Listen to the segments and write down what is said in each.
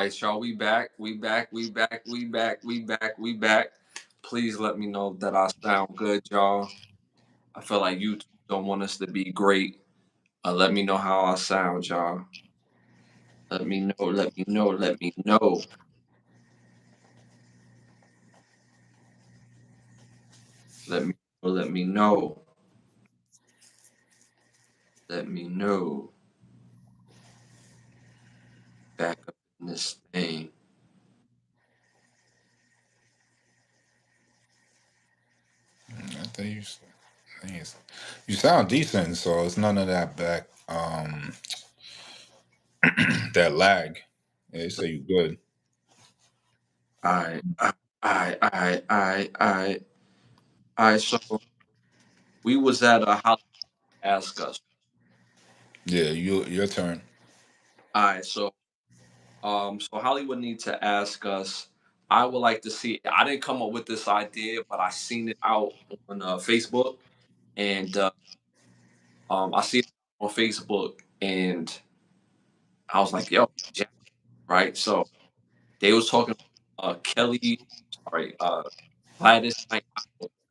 right, y'all. We back. We back. We back. We back. We back. We back. Please let me know that I sound good, y'all. I feel like you don't want us to be great. Let me know how I sound, y'all. Let me know. Let me know. Let me know. Let me know. Let me know. Let me know. Back up in this thing. I think you sound decent, so it's none of that back that lag. Yeah, you say you good. I. So we was at a Hollywood Ask Us. Yeah, your turn. All right. So Hollywood need to ask us. I would like to see. I didn't come up with this idea, but I seen it out on Facebook, and I see it on Facebook, and I was like, "Yo, yeah, right." So they was talking Kelly, sorry, Gladys Knight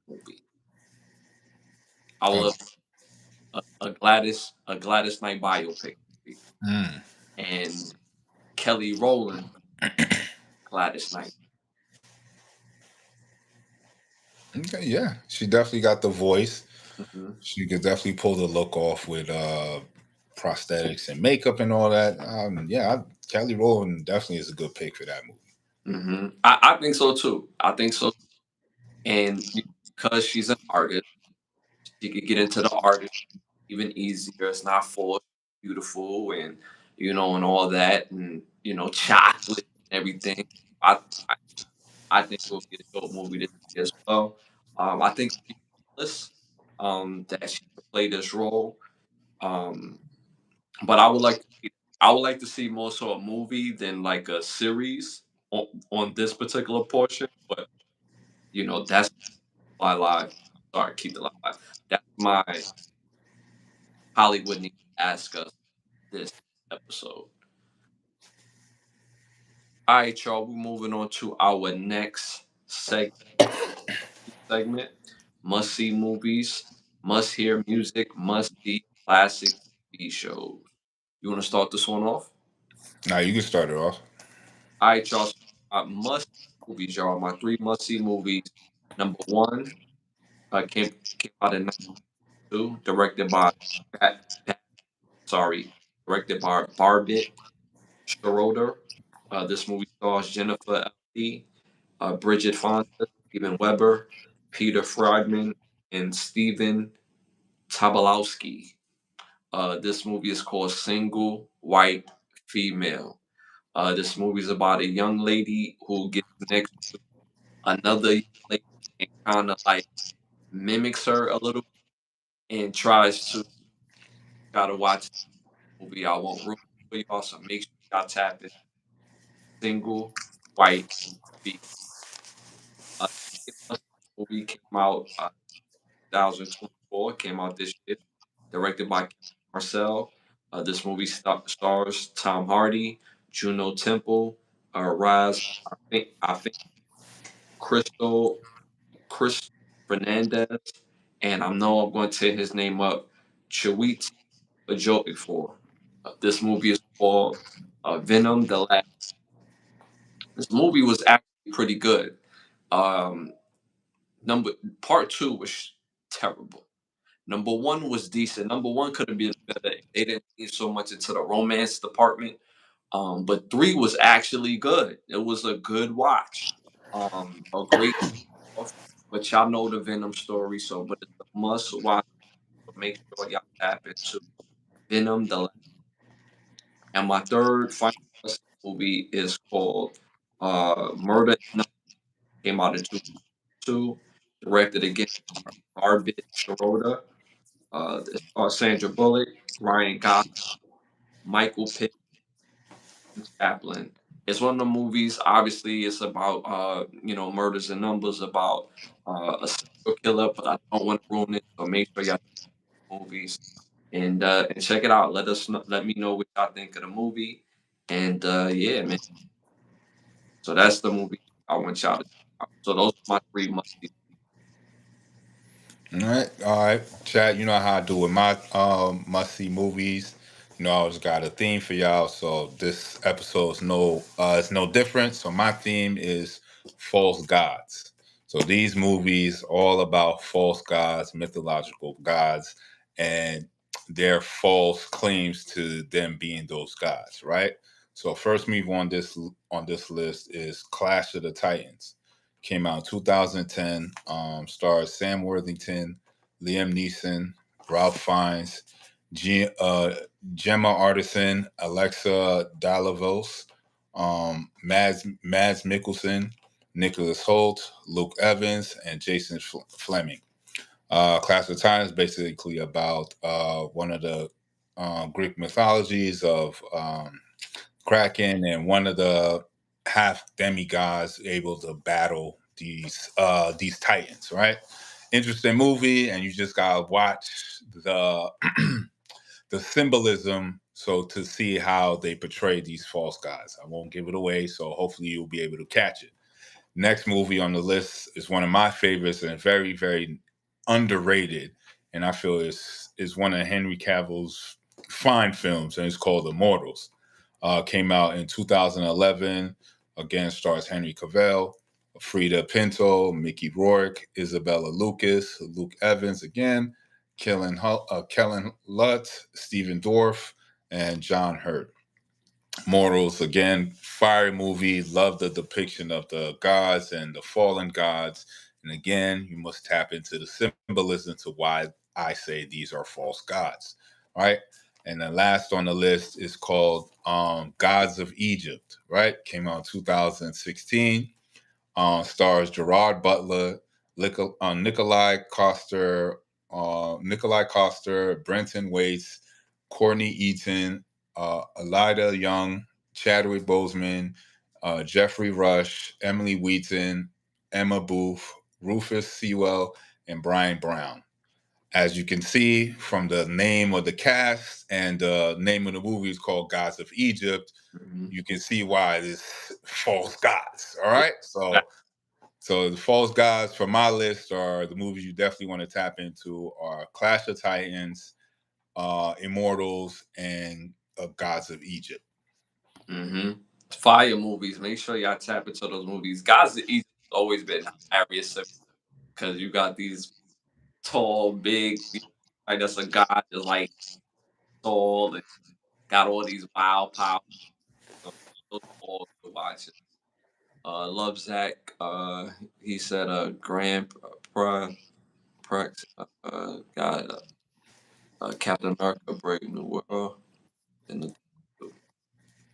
movie. I would Oh, love a Gladys Knight biopic movie, mm. and Kelly Rowland, Gladys Knight. Okay, yeah, she definitely got the voice. Hmm. She could definitely pull the look off with prosthetics and makeup and all that. Yeah, Kelly Rowland definitely is a good pick for that movie. I think so too. I think so. And because she's an artist, she could get into the art even easier. It's not forced, beautiful, and and all that, and chocolate and everything. I I, I think it will be a dope movie to see as well. I think she's fearless, that she could play this role. Um, but I would like to see more so a movie than like a series on this particular portion. But that's my live. Sorry, keep it live. That's my Hollywood need to ask us this episode. All right, y'all. We're moving on to our next segment. Must see movies, must hear music, must see classic TV shows. You want to start this one off? Now you can start it off. All right, y'all. So must movies, y'all. My three must see movies. Number one, came out in '92, Pat, Pat, sorry, directed by Barbet Schroeder. This movie stars Jennifer L. Bridget Fonda, Steven Weber, Peter Friedman, and Stephen Tobolowsky. This movie is called Single White Female. This movie is about a young lady who gets next to another young lady and kind of like mimics her a little and tries to gotta watch the movie. I won't ruin it for y'all, so make sure y'all tap in. Single White Female. Uh, this movie came out 2024, came out this year, directed by Marcel. This movie stars Tom Hardy, Juno Temple, Raz, I think Crystal, Chris Fernandez, and I know I'm going to tear his name up, Chawit Ejiofor. This movie is called Venom the Last. This movie was actually pretty good. Um, number Part two was terrible. Number one was decent. Number one could have been better if they didn't lean so much into the romance department. But three was actually good. It was a good watch. A great off. But y'all know the Venom story, so but it's a must watch. So make sure y'all tap into Venom the Last. And my third final movie is called Murder in the came out in 2002, directed again by Arvid Schroeder. Sandra Bullock, Ryan Gosling, Michael Pitt, and Chaplin. It's one of the movies. Obviously, it's about murders and numbers about a serial killer, but I don't want to ruin it. So make sure y'all check the movies and check it out. Let me know what y'all think of the movie. And yeah, man. So that's the movie I want y'all to check out. So those are my three must see. All right, chat. You know how I do with my must see movies. You know, I always got a theme for y'all. So this episode is it's no different. So my theme is false gods. So these movies all about false gods, mythological gods, and their false claims to them being those gods. Right. So first movie on this list is Clash of the Titans. Came out in 2010. Stars Sam Worthington, Liam Neeson, Ralph Fiennes, Gemma Arterton, Alexa Dalavos, Mads Mikkelsen, Nicholas Holt, Luke Evans, and Jason Fleming. Clash of Time is basically about one of the Greek mythologies of Kraken and one of the half demigods able to battle these titans, right? Interesting movie, and you just gotta watch the the symbolism so to see how they portray these false gods. I won't give it away, so hopefully you'll be able to catch it. Next movie on the list is one of my favorites and very, very underrated, and I feel is one of Henry Cavill's fine films, and it's called Immortals. Came out in 2011. Again, stars Henry Cavill, Frida Pinto, Mickey Rourke, Isabella Lucas, Luke Evans again, Kellen Lutz, Stephen Dorff, and John Hurt. Mortals again, fiery movie. Love the depiction of the gods and the fallen gods. And again, you must tap into the symbolism to why I say these are false gods. Right. And the last on the list is called Gods of Egypt. Right. Came out in 2016. Stars Gerard Butler, Nikolai Coster, Brenton Waits, Courtney Eaton, Elida Young, Chadwick Boseman, Jeffrey Rush, Emily Wheaton, Emma Booth, Rufus Sewell, and Brian Brown. As you can see from the name of the cast and the name of the movie is called Gods of Egypt, Mhm. you can see why this false gods. All Yeah. right, so the false gods for my list are the movies you definitely want to tap into are Clash of Titans, Immortals, and Gods of Egypt. Mm-hmm. Fire movies. Make sure y'all tap into those movies. Guys, the East has always been hilarious because you got these tall, big, like that's a god that's like tall and got all these wild powers. So those are all good watches. Love Zach. He said, Grand Prex. Got Captain America, Brave New World. And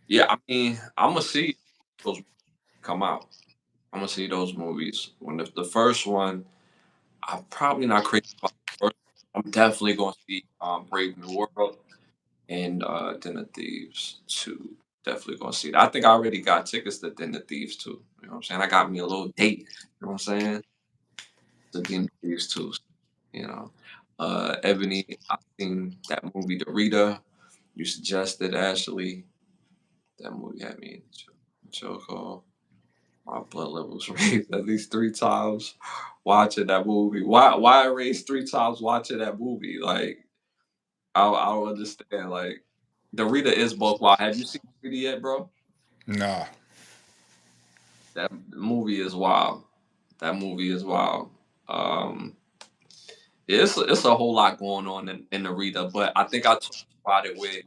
yeah, I mean, I'm gonna see those come out. I'm gonna see those movies. When the first one, I'm probably not crazy about the first. I'm definitely gonna see Brave New World and Den of Thieves 2. Definitely gonna see that. I think I already got tickets to Den of Thieves 2. You know what I'm saying? I got me a little date. You know what I'm saying? To Den of Thieves 2. You know. Ebony, I seen that movie, The Rita. You suggested Ashley. That movie had me in the chokehold. My blood levels raised at least 3 times watching that movie. Why I raised 3 times watching that movie? Like I don't understand. Like the Rita is both wild. Have you seen the Rita yet, bro? Nah, That movie is wild. That movie is wild. Um, yeah, it's a whole lot going on in the Rita, but I think I talked about it with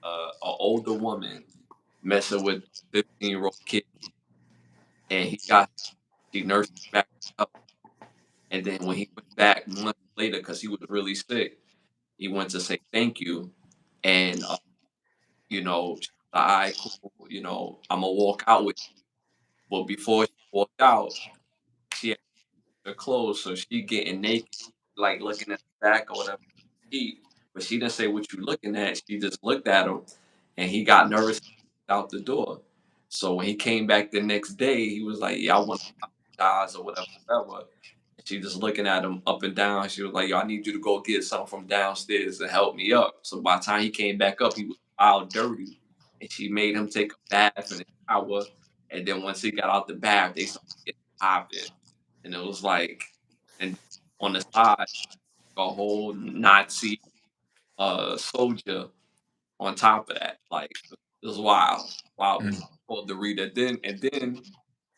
an older woman messing with 15-year-old kid, and she nursed him back up, and then when he went back months later because he was really sick, he went to say thank you, and she was like, all right, cool, I'm gonna walk out with you. But before she walked out, she had her clothes, so she getting naked, like looking at the back or whatever. But she didn't say what you looking at. She just looked at him, and he got nervous out the door. So when he came back the next day, he was like, "Yeah, I want to apologize or whatever, whatever." And she just looking at him up and down. She was like, "Yo, I need you to go get something from downstairs and help me up." So by the time he came back up, he was all dirty, and she made him take a bath in the shower. And then once he got out the bath, they started getting popping, and it was like, and on the side, a whole Nazi soldier on top of that. Like it was wild. Wow, it was Mm. cool to read it. Then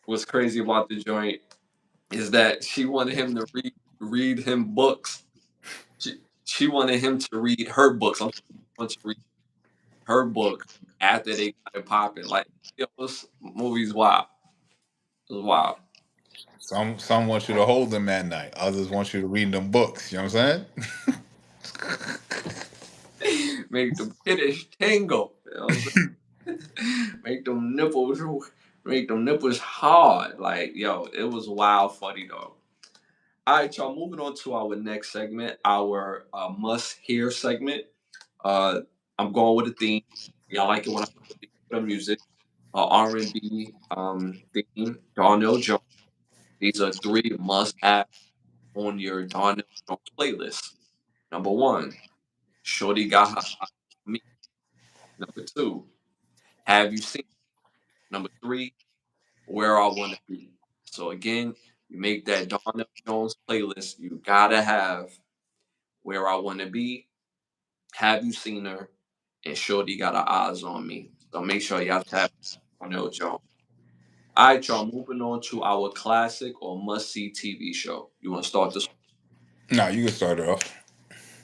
what's crazy about the joint is that she wanted him to read him books. She wanted him to read her books. I'm want to read her book after they got it popping. Like it was movies wild. It was wild. Some want you to hold them at night. Others want you to read them books. You know what I'm saying? Make them titties tingle. You know what I'm saying? Make them nipples hard. Like, yo, it was wild funny though. All right, y'all. Moving on to our next segment, our must hear segment. Uh, I'm going with a theme. Y'all like it when I put the music. R&B theme. Darnell Jones. These are three must have on your Darnell Jones playlist. Number one, Shorty Got Her Eyes on Me. Number two, Have You Seen? Number three, Where I Want to Be. So again, you make that Darnell Jones playlist. You gotta have Where I Want to Be, Have You Seen Her, and Shorty Got Her Eyes on Me. So make sure y'all tap Darnell Jones. All right, y'all. Moving on to our classic or must see TV show. You want to start this? Nah, you can start it off.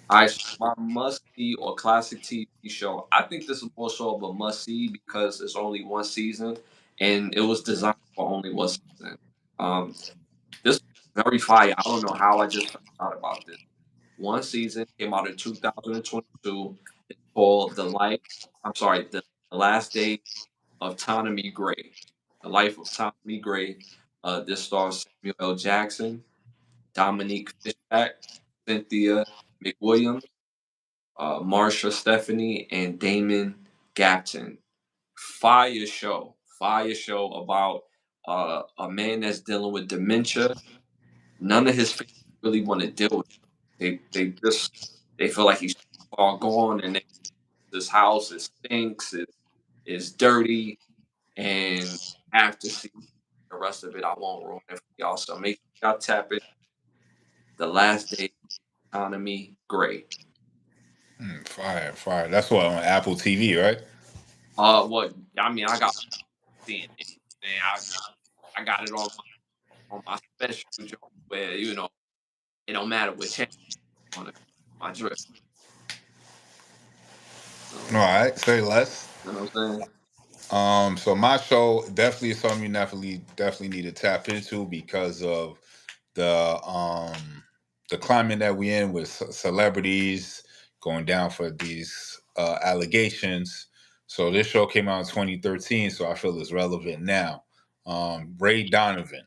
All right, so my must see or classic TV show. I think this is more so of a must see because it's only one season and it was designed for only one season. Um, this is very fire. I don't know how I just found out about this. One season came out in 2022. It's called The Life. I'm sorry, the Last Day of Tommy Gray. The Life of Tommy Gray. This stars Samuel L. Jackson, Dominique Fishback, Cynthia McWilliams, Marsha Stephanie, and Damon Gapton. Fire show about a man that's dealing with dementia. None of his family really want to deal with it. They feel like he's far gone, and this house stinks, is dirty, and after see the rest of it, I won't ruin it for y'all. So make sure y'all tap in the last day economy gray. Fire, fire. That's what on Apple TV, right? What I mean, I got seeing it, and I got it on my special joint where it don't matter what channel on it, my drip. All So right, say less. you know what I'm saying? So my show definitely is something you definitely need to tap into because of the um the climate that we in with celebrities going down for these allegations. So this show came out in 2013, so I feel it's relevant now. Ray Donovan.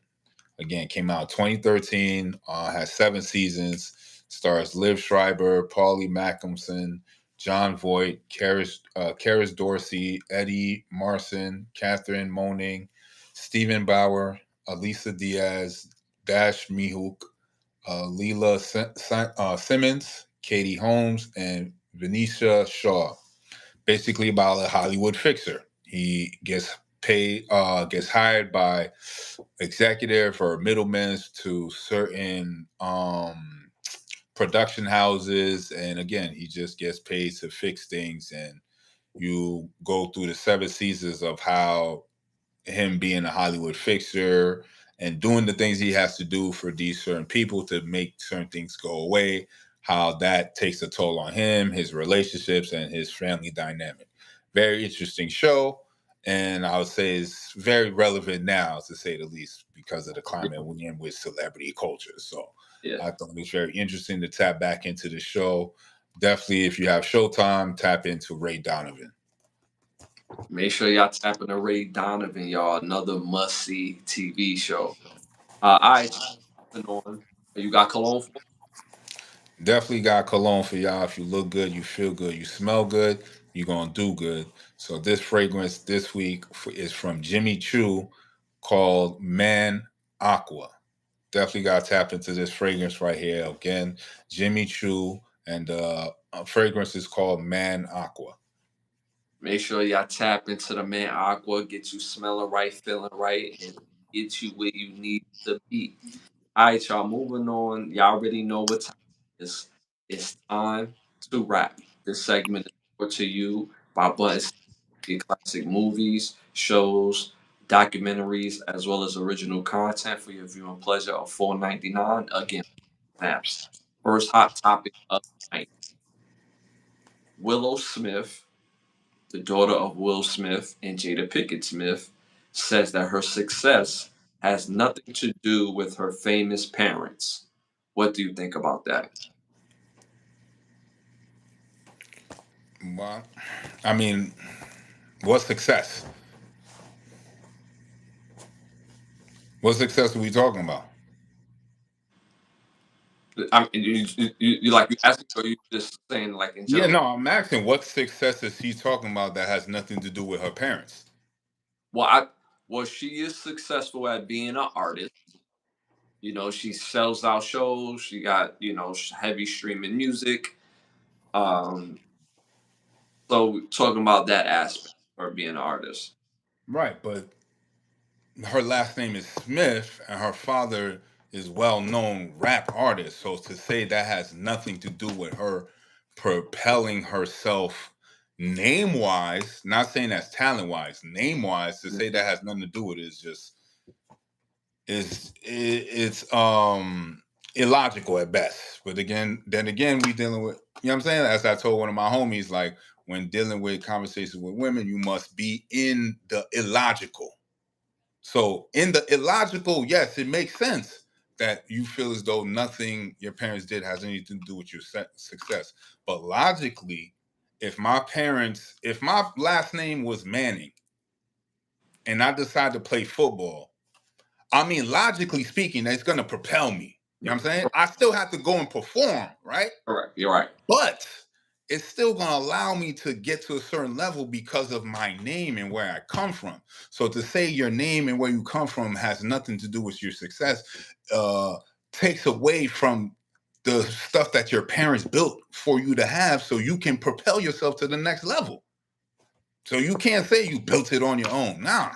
Again, came out 2013, has 7 seasons, stars Liv Schreiber, Paulie Mackinson, John Voight, Karis Dorsey, Eddie Marson, Catherine Moning, Stephen Bauer, Elisa Diaz, Dash Mihuk, Simmons, Katie Holmes, and Venetia Shaw. Basically about a Hollywood fixer. He gets hired by executive or middlemen to certain production houses, and again, he just gets paid to fix things. And you go through the 7 seasons of how him being a Hollywood fixture and doing the things he has to do for these certain people to make certain things go away, how that takes a toll on him, his relationships, and his family dynamic. Very interesting show. And I would say it's very relevant now, to say the least, because of the Yeah, climate we're in with celebrity culture. So yeah. I thought it was very interesting to tap back into the show. Definitely, if you have Showtime, tap into Ray Donovan. Make sure y'all tap into Ray Donovan, y'all. Another must see TV show. All right, moving on. You got cologne for? Definitely got cologne for y'all. If you look good, you feel good, you smell good, you're gonna do good. So this fragrance this week is from Jimmy Choo, called Man Aqua. Definitely got to tap into this fragrance right here. Again, Jimmy Choo, and fragrance is called Man Aqua. Make sure y'all tap into the man Aqua, get you smelling right, feeling right, and get you where you need to be. All right, y'all. Moving on. Y'all already know what time it is. It's time to wrap. This segment is brought to you by Buttons, your classic movies, shows, documentaries, as well as original content for your viewing pleasure of $4.99. Again, snaps. First hot topic of the night: Willow Smith, the daughter of Will Smith and Jada Pickett Smith, says that her success has nothing to do with her famous parents. What do you think about that? Well, I mean, what success? What success are we talking about? I mean, you like you asking, or you just saying like in Yeah, general? no, I'm asking what success is he talking about that has nothing to do with her parents? Well, I well, she is successful at being an artist. She sells out shows. She got heavy streaming music. Um, so talking about that aspect of her being an artist. Right, but her last name is Smith and her father is well-known rap artist. So to say that has nothing to do with her propelling herself name-wise, not saying that's talent-wise, name-wise, to say that has nothing to do with it is just it's illogical at best. But then again, we dealing with, you know what I'm saying? As I told one of my homies, like when dealing with conversations with women, you must be in the illogical. So in the illogical, yes, it makes sense that you feel as though nothing your parents did has anything to do with your success. But logically, if my last name was Manning and I decide to play football, I mean, logically speaking, it's going to propel me. You know what I'm saying? I still have to go and perform, right? Correct. You're right. But it's still going to allow me to get to a certain level because of my name and where I come from. So to say your name and where you come from has nothing to do with your success uh, takes away from the stuff that your parents built for you to have so you can propel yourself to the next level. So you can't say you built it on your own. Nah,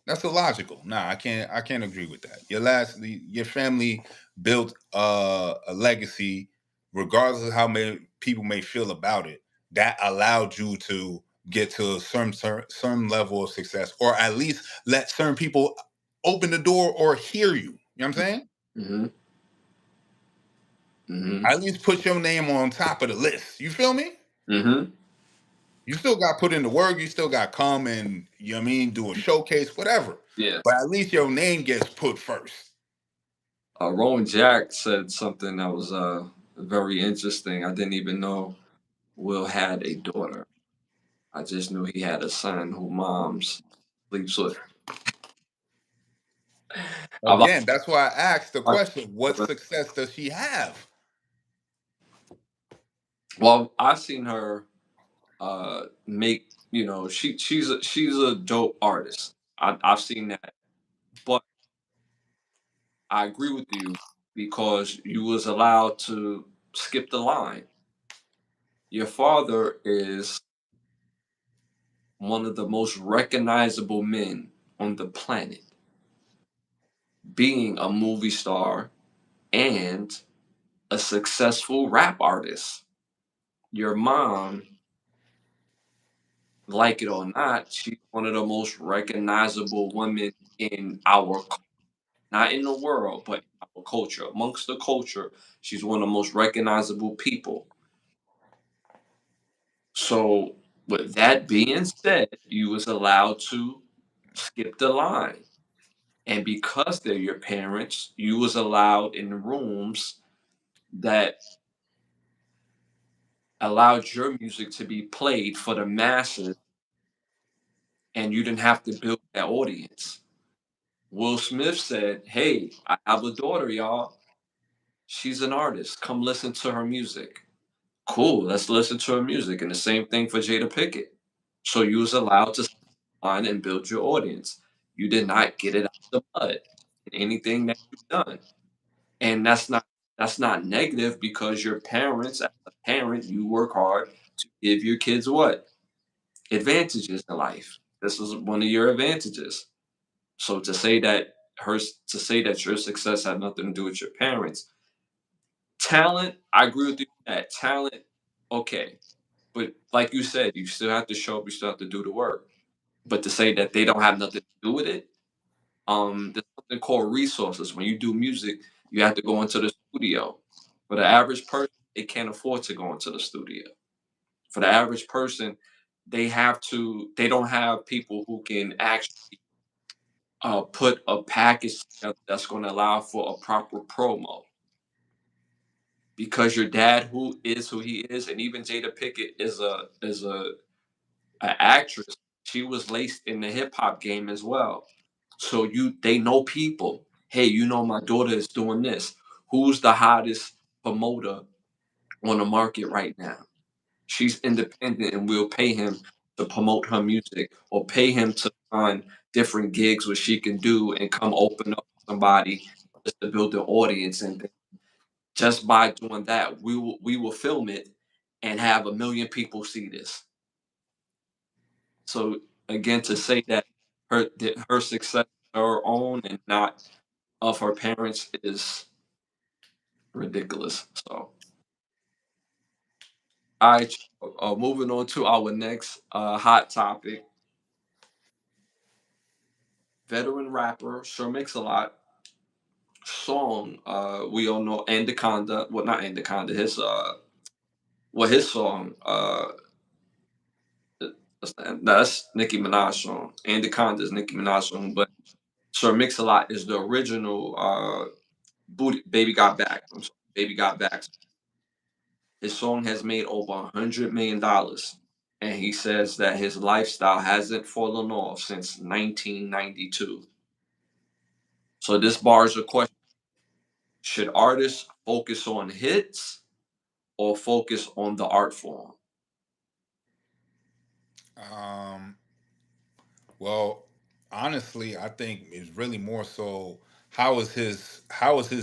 that's illogical. Nah, I can't agree with that. Your family built a legacy, regardless of how many people may feel about it, that allowed you to get to a certain level of success, or at least let certain people open the door or hear you. You know what I'm saying? Mm-hmm. Mm-hmm. At least put your name on top of the list. You feel me? Mm-hmm. You still got put in the work. You still got come and, you know what I mean, do a showcase, whatever. Yeah. But at least your name gets put first. Rowan Jack said something that was very interesting. I didn't even know Will had a daughter. I just knew he had a son who mom's sleeps with. I've, Again, that's why I asked the question, what success does she have? well, I've seen her make. She's a dope artist. I've seen that, but I agree with you because you was allowed to skip the line. Your father is one of the most recognizable men on the planet, being a movie star and a successful rap artist. Your mom, like it or not, she's one of the most recognizable women in not in the world, but in our culture. Amongst the culture, she's one of the most recognizable people. So, with that being said, you was allowed to skip the line. And because they're your parents, you was allowed in rooms that allowed your music to be played for the masses, and you didn't have to build that audience. Will Smith said, "Hey, I have a daughter, y'all. She's an artist. Come listen to her music." Cool, let's listen to her music. And the same thing for Jada Pickett. So you was allowed to find and build your audience. You did not get it out the mud in anything that you've done. And that's not negative because your parents, as a parent, you work hard to give your kids what? advantages in life. This is one of your advantages. So to say that your success had nothing to do with your parents, talent, I agree with you on that. Talent, okay. But like you said, you still have to show up, you still have to do the work. But to say that they don't have nothing to do with it, there's something called resources. When you do music, you have to go into the studio. For the average person, they can't afford to go into the studio. For the average person, they don't have people who can actually put a package together that's going to allow for a proper promo. Because your dad, who he is, and even Jada Pickett is a actress. She was laced in the hip hop game as well. So they know people. Hey, my daughter is doing this. Who's the hottest promoter on the market right now? She's independent, and we'll pay him to promote her music or pay him to find different gigs where she can do and come open up for somebody just to build an audience. And just by doing that, we will film it and have 1 million people see this. So again, to say that her success is her own and not of her parents is ridiculous. So I moving on to our next hot topic. Veteran rapper Sir Mix-a-Lot song. We all know Anaconda. Well, not Anaconda. His song. That's Nicki Minaj song. Anaconda is Nicki Minaj song, but Sir Mix-a-Lot is the original Booty Baby Got Back. I'm sorry, Baby Got Back. His song has made over $100 million, and he says that his lifestyle hasn't fallen off since 1992. So this bars a question: should artists focus on hits or focus on the art form? Um, well, honestly, I think it's really more so how is his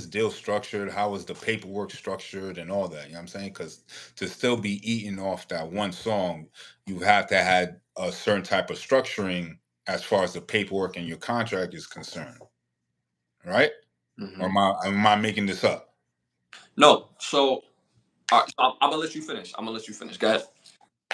deal structured? How is the paperwork structured and all that? You know what I'm saying? Because to still be eating off that one song, you have to have a certain type of structuring as far as the paperwork and your contract is concerned, right? Or Hmm. am I making this up? No, so, I'm gonna let you finish. I'm gonna let you finish. Go ahead.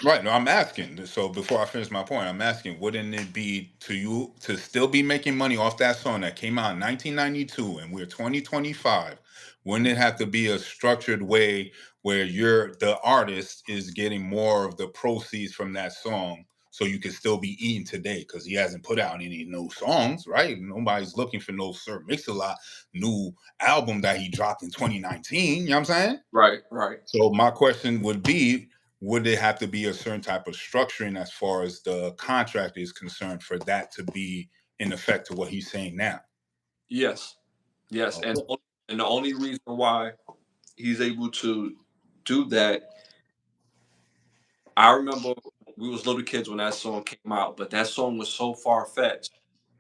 Right. No, I'm asking. So before I finish my point, I'm asking, wouldn't it be to you to still be making money off that song that came out in 1992 and we're 2025? Wouldn't it have to be a structured way where the artist is getting more of the proceeds from that song so you can still be eating today? Because he hasn't put out any new songs, right? Nobody's looking for no Sir Mix-a-Lot new album that he dropped in 2019. You know what I'm saying? Right, right. So my question would be, would it have to be a certain type of structuring as far as the contract is concerned for that to be in effect to what he's saying now? Yes, yes, Okay. and the only reason why he's able to do that, I remember we was little kids when that song came out, but that song was so far fetched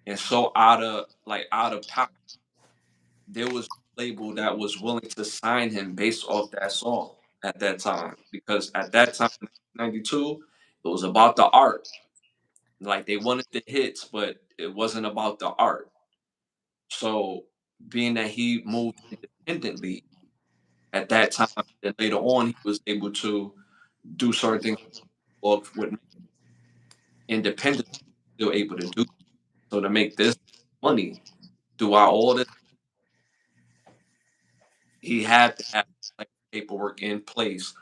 and so out of power. There was a label that was willing to sign him based off that song at that time, because at that time, 92, it was about the art. Like they wanted the hits, but it wasn't about the art. So being that he moved independently at that time, and later on he was able to do certain things with independent, still able to do. So to make this money throughout all this, he had to have like paperwork in place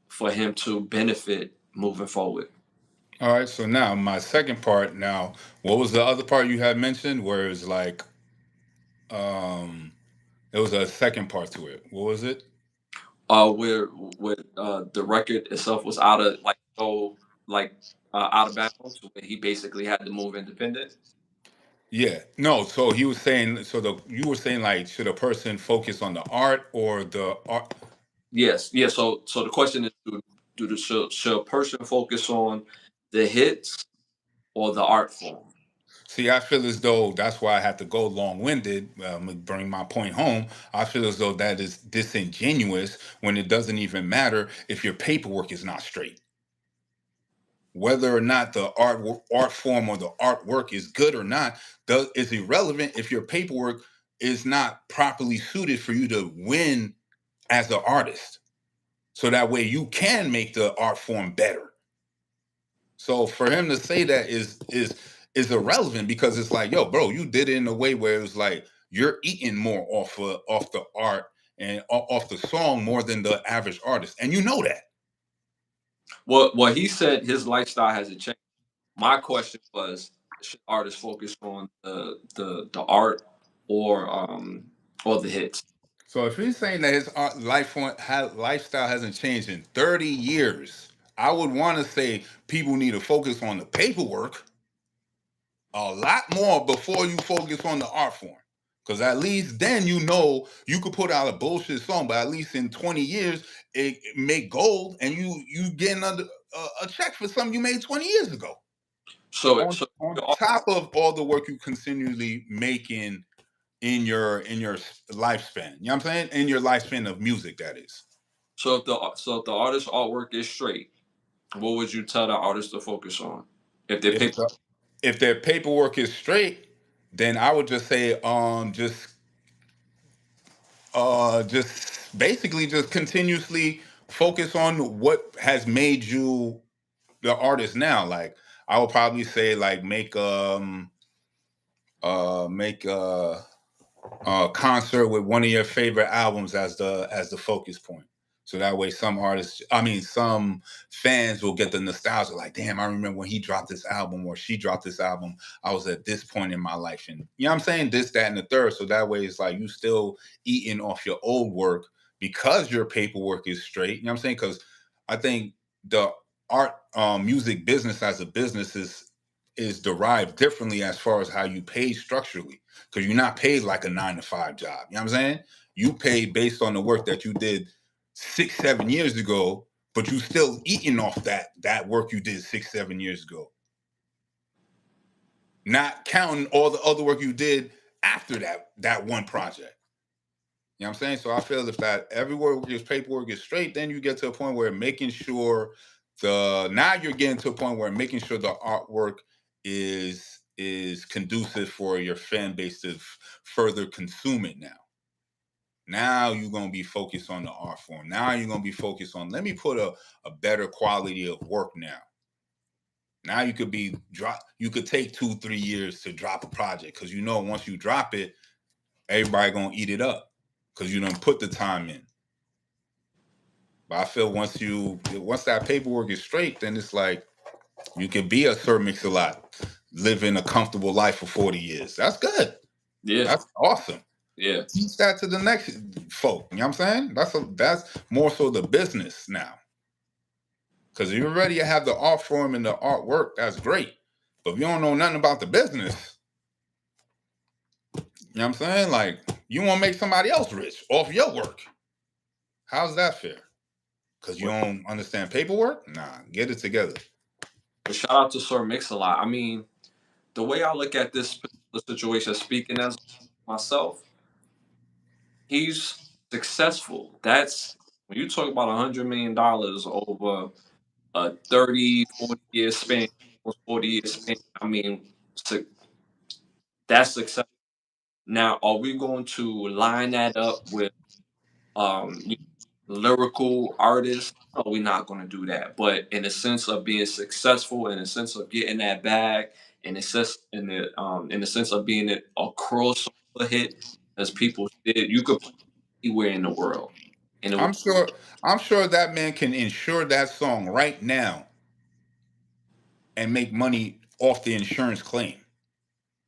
for him to benefit moving forward. All right. So now my second part. Now, what was the other part you had mentioned? Where it's like, um, there was a second part to it. What was it? Where the record itself was out of like out of bounds, where he basically had to move independent. Yeah. No. So he was saying. So you were saying like, should a person focus on the art or the art? Yes, yeah. So the question is, should a person focus on the hits or the art form? See, I feel as though that's why I had to go long winded. Bring my point home. I feel as though that is disingenuous when it doesn't even matter if your paperwork is not straight. Whether or not the art form or the artwork is good or not is irrelevant if your paperwork is not properly suited for you to win as an artist. So that way you can make the art form better. So for him to say that is irrelevant because it's like, yo, bro, you did it in a way where it was like you're eating more off the art and off the song more than the average artist, and you know that. Well, he said his lifestyle hasn't changed. My question was, should artists focus on the art or the hits? So if he's saying that his lifestyle hasn't changed in 30 years, I would want to say people need to focus on the paperwork a lot more before you focus on the art form. Because at least then you know you could put out a bullshit song, but at least in 20 years it make gold and you getting under a check for something you made 20 years ago. So On so on top of all the work you continually making in your lifespan. You know what I'm saying? In your lifespan of music, that is. if the artist's artwork is straight, what would you tell the artist to focus on? If they If pick, the, if their paperwork is straight, then I would just say just basically just continuously focus on what has made you the artist now. Like I would probably say like make concert with one of your favorite albums as the focus point. So that way, some fans will get the nostalgia. Like, damn, I remember when he dropped this album or she dropped this album. I was at this point in my life, and you know what I'm saying, this, that, and the third. So that way, it's like you still eating off your old work because your paperwork is straight. You know what I'm saying? Because I think the art music business as a business is derived differently as far as how you pay structurally because you're not paid like a 9 to 5 job. You know what I'm saying? You pay based on the work that you did 6, 7 years ago, but you still eating off that work you did 6, 7 years ago. Not counting all the other work you did after that one project. You know what I'm saying? So I feel if that everywhere your paperwork is straight, then you get to a point where making sure now you're getting to a point where making sure the artwork is conducive for your fan base to further consume it now. Now you're gonna be focused on the art form. Now you're gonna be focused on let me put a better quality of work now. Now you could take 2, 3 years to drop a project because you know once you drop it, everybody gonna eat it up because you don't put the time in. But I feel once that paperwork is straight, then it's like you can be a Sir Mix-a-Lot, living a comfortable life for 40 years. That's good. yeah, That's awesome. yeah, Teach that to the next folk. You know what I'm saying? That's more so the business now. Because you already have the art form and the artwork, that's great. But if you don't know nothing about the business, you know what I'm saying? Like you want to make somebody else rich off your work. How's that fair? Because you well, don't understand paperwork? Nah, get it together. shout out to Sir Mix-a-Lot. I mean, the way I look at this particular situation, speaking as myself, he's successful. That's when you talk about $100 million over a 30, 40 year span, almost 40 year span. I mean, su- that's success. Now, are we going to line that up with you lyrical artists? No, we're not going to do that. But in the sense of being successful, in the sense of getting that bag, in the sense of being a crossover hit, as people did, you could play anywhere in the world, and it would. I'm sure I'm sure that man can insure that song right now and make money off the insurance claim.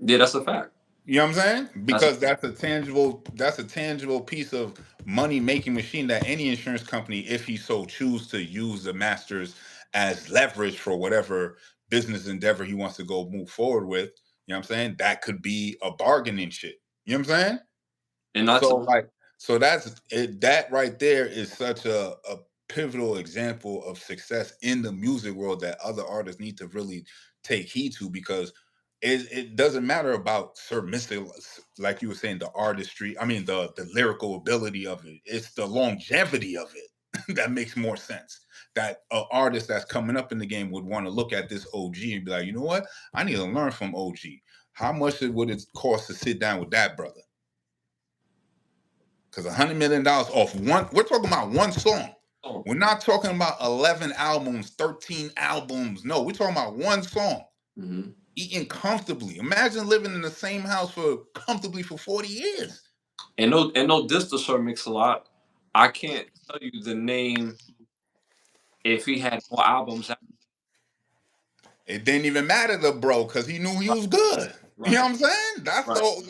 Yeah, that's a fact. You know what I'm saying? That's Because that's a tangible piece of money making machine that any insurance company, if he so choose to use the masters as leverage for whatever business endeavor he wants to go move forward with, you know what I'm saying? That could be a bargaining shit. You know what I'm saying? and that's So like so that's it, that right there is such a pivotal example of success in the music world that other artists need to really take heed to because it doesn't matter about Sir Mystic, like you were saying, the artistry. I mean, the lyrical ability of it. It's the longevity of it. that makes more sense. That an artist that's coming up in the game would want to look at this OG and be like, you know what? I need to learn from OG. How much would it cost to sit down with that brother? Because $100 million off one, we're talking about one song. Oh. We're not talking about 11 albums, 13 albums. No, we're talking about one song. Mm-hmm. Eating comfortably. Imagine living in the same house for comfortably for 40 years. And no diss to Sir Mix-a-Lot. I can't tell you the name if he had more albums out. It didn't even matter to bro because he knew he was good. You know Right, what I'm saying? That's the right, whole.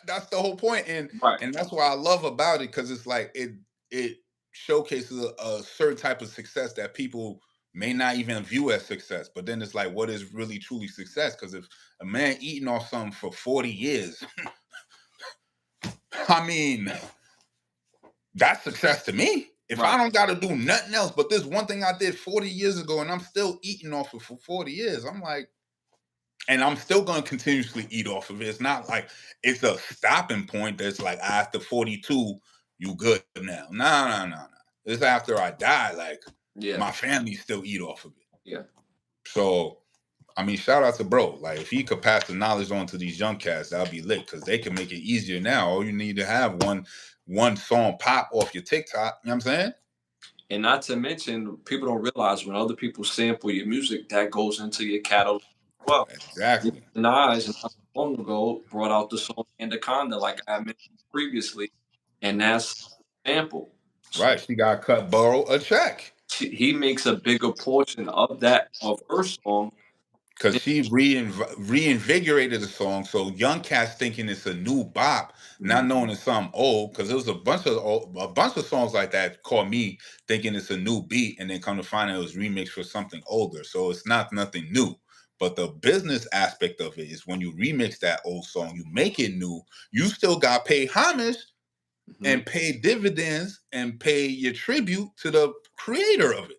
That's the whole point, right. and that's what I love about it because it's like it showcases a certain type of success that people may not even view as success. But then it's like, what is really truly success? Because if a man eating off something for 40 years, I mean, that's success to me. If Right. I don't got to do nothing else but this one thing I did 40 years ago and I'm still eating off it for 40 years, I'm like, and I'm still going to continuously eat off of it. It's not like it's a stopping point that's like after 42, you good now. No. It's after I die, like Yeah, my family still eat off of it. yeah. So, I mean, shout out to bro. Like, if he could pass the knowledge on to these young cats, that'll be lit because they can make it easier now. All you need to have one song pop off your TikTok. You know what I'm saying? And not to mention, people don't realize when other people sample your music, that goes into your catalog as well. Exactly. Nas not so long ago brought out the song Anaconda, like I mentioned previously, and that's a sample. So Right. She got cut, borrow a check. he makes a bigger portion of that of her song. Because she reinvigorated the song, so young cats thinking it's a new bop, not Mhm, knowing it's something old. Because there was a bunch of songs like that called me thinking it's a new beat, and then come to find out it was remixed for something older. So it's not nothing new. But the business aspect of it is when you remix that old song, you make it new. You still got pay homage mhm, and pay dividends and pay your tribute to the creator of it.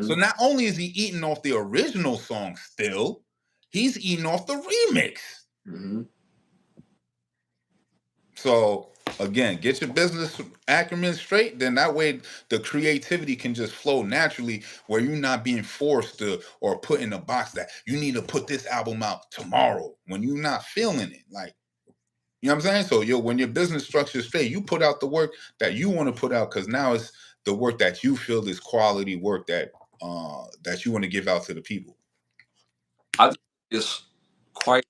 So mhm. not only is he eating off the original song still, he's eating off the remix. Mhm. So again, get your business acumen straight, then that way the creativity can just flow naturally where you're not being forced to or put in a box that you need to put this album out tomorrow when you're not feeling it. Like, you know what I'm saying? So when your business structure is straight, you put out the work that you want to put out because now it's the work that you feel is quality work that you want to give out to the people. I think it's quite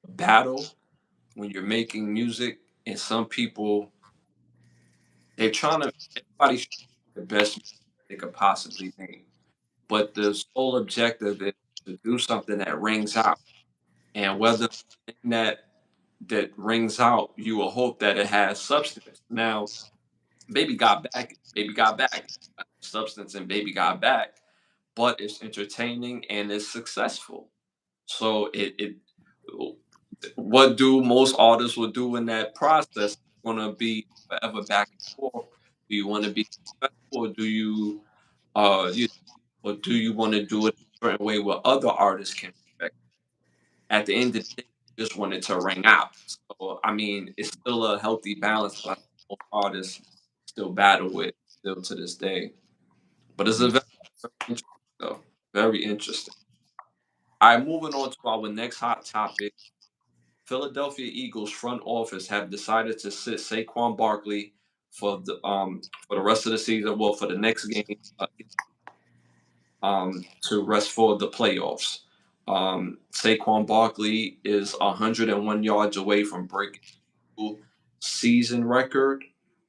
a battle when you're making music, and some people they're trying to everybody's trying to make the best music they could possibly make, but the sole objective is to do something that rings out, and whether the thing that rings out, you will hope that it has substance. Now, Baby Got Back, substance, and Baby Got Back, but it's entertaining and it's successful. So it what do most artists will do in that process? Want to be forever back and forth? Do you want to be successful, or do you or do you want to do it a certain way where other artists can respect? At the end of the day, you just want it to ring out. So I mean, it's still a healthy balance that I think most artists still battle with still to this day. But it's a Mhm. very interesting though. Very interesting. All right, moving on to our next hot topic. Philadelphia Eagles front office have decided to sit Saquon Barkley for the rest of the season. Well, for the next game, to rest for the playoffs. Saquon Barkley is 101 yards away from breaking the season record.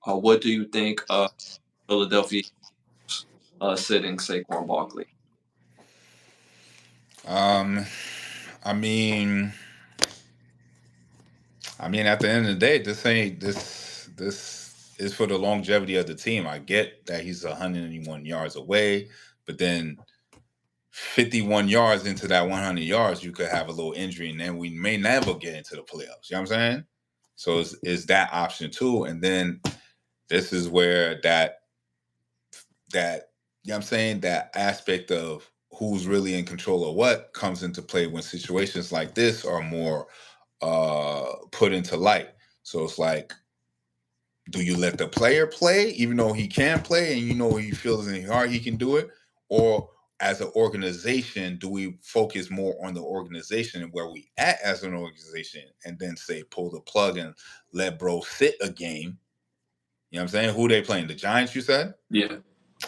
What do you think of Philadelphia Eagles sitting Saquon Barkley? Um, I mean, at the end of the day, this ain't this. This is for the longevity of the team. I get that he's 101 yards away, but then 51 yards into that 100 yards, you could have a little injury, and then we may never get into the playoffs. You know what I'm saying? So is that option too? And then this is where that you know what I'm saying, that aspect of who's really in control of what comes into play when situations like this are more put into light. So it's like Do you let the player play, even though he can play, and you know he feels in his heart he can do it, or as an organization, do we focus more on the organization and where we at as an organization, and then say pull the plug and let bro sit a game? You know what I'm saying? Who they playing? The Giants, you said? Yeah.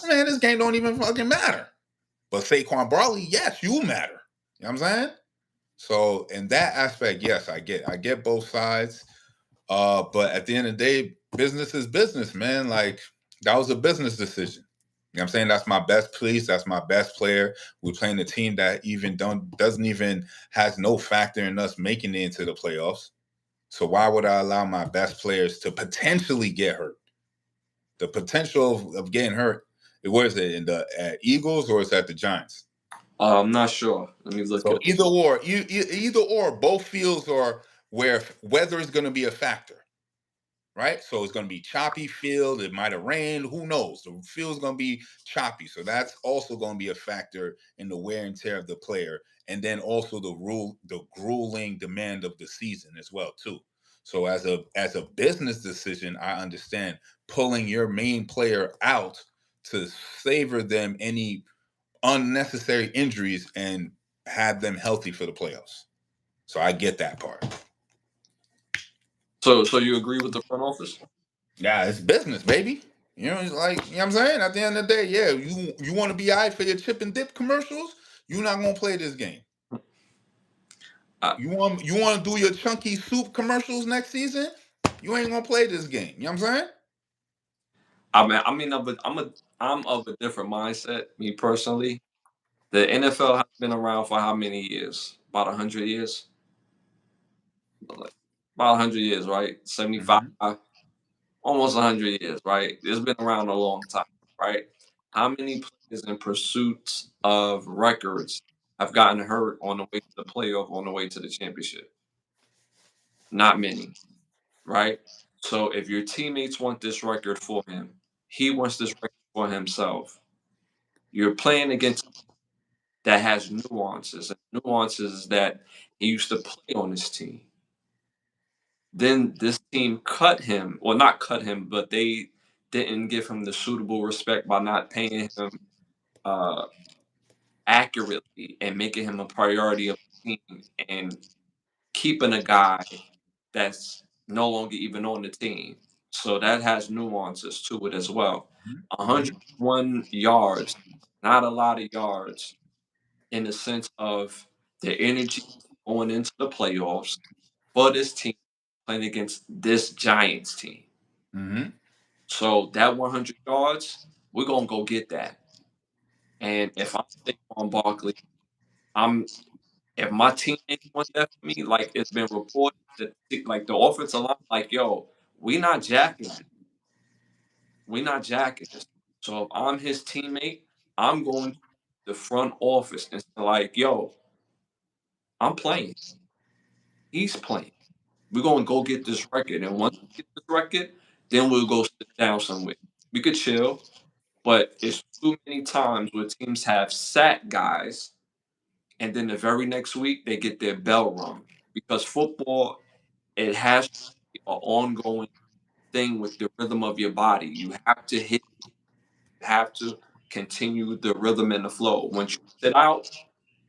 Man, this game don't even fucking matter. But Saquon Barkley, yes, you matter. You know what I'm saying? So in that aspect, yes, I get both sides. But at the end of the day, business is business, man. Like that was a business decision. You know what I'm saying? That's my best piece. That's my best player. We're playing a team that even doesn't even has no factor in us making it into the playoffs. So why would I allow my best players to potentially get hurt? The potential of getting hurt. Where is it in the at Eagles or is that the Giants? I'm not sure. Let me look So it either or, both fields are where weather is going to be a factor, right? So it's going to be choppy field. It might have rained. Who knows? The field's going to be choppy. So that's also going to be a factor in the wear and tear of the player. And then also the grueling demand of the season as well, too. So as a business decision, I understand pulling your main player out to savor them any unnecessary injuries and have them healthy for the playoffs. So I get that part. So you agree with the front office? Yeah, it's business, baby. You know, it's like, you know what I'm saying? At the end of the day, yeah, you want to be eyed for your chip and dip commercials, you're not gonna play this game. I, You want to do your chunky soup commercials next season, you ain't gonna play this game. You know what I'm saying? I'm of a different mindset. Me personally, the NFL has been around for how many years? About 100 years. Like, about 100 years, right? 75, Mm-hmm. almost 100 years, right? It's been around a long time, right? How many players in pursuit of records have gotten hurt on the way to the playoff, on the way to the championship? Not many, right? So if your teammates want this record for him, he wants this record for himself. You're playing against that has nuances, and nuances that he used to play on his team. Then this team cut him, well, not cut him, but they didn't give him the suitable respect by not paying him uh, accurately and making him a priority of the team and keeping a guy that's no longer even on the team. So that has nuances to it as well. Mm-hmm. 101 yards, not a lot of yards in the sense of the energy going into the playoffs for this team playing against this Giants team. Mm-hmm. So that 100 yards, we're gonna go get that. And if I'm Saquon Barkley, I'm if my teammates want that for me, like it's been reported that like the offensive line, like yo, we not jacking this. We not jacking this. So if I'm his teammate, I'm going to the front office and say like, yo, I'm playing. He's playing. We're gonna go get this record. And once we get this record, then we'll go sit down somewhere. We could chill, but it's too many times where teams have sat guys and then the very next week they get their bell rung. Because football, it has to be an ongoing thing with the rhythm of your body. You have to hit, you have to continue the rhythm and the flow. Once you sit out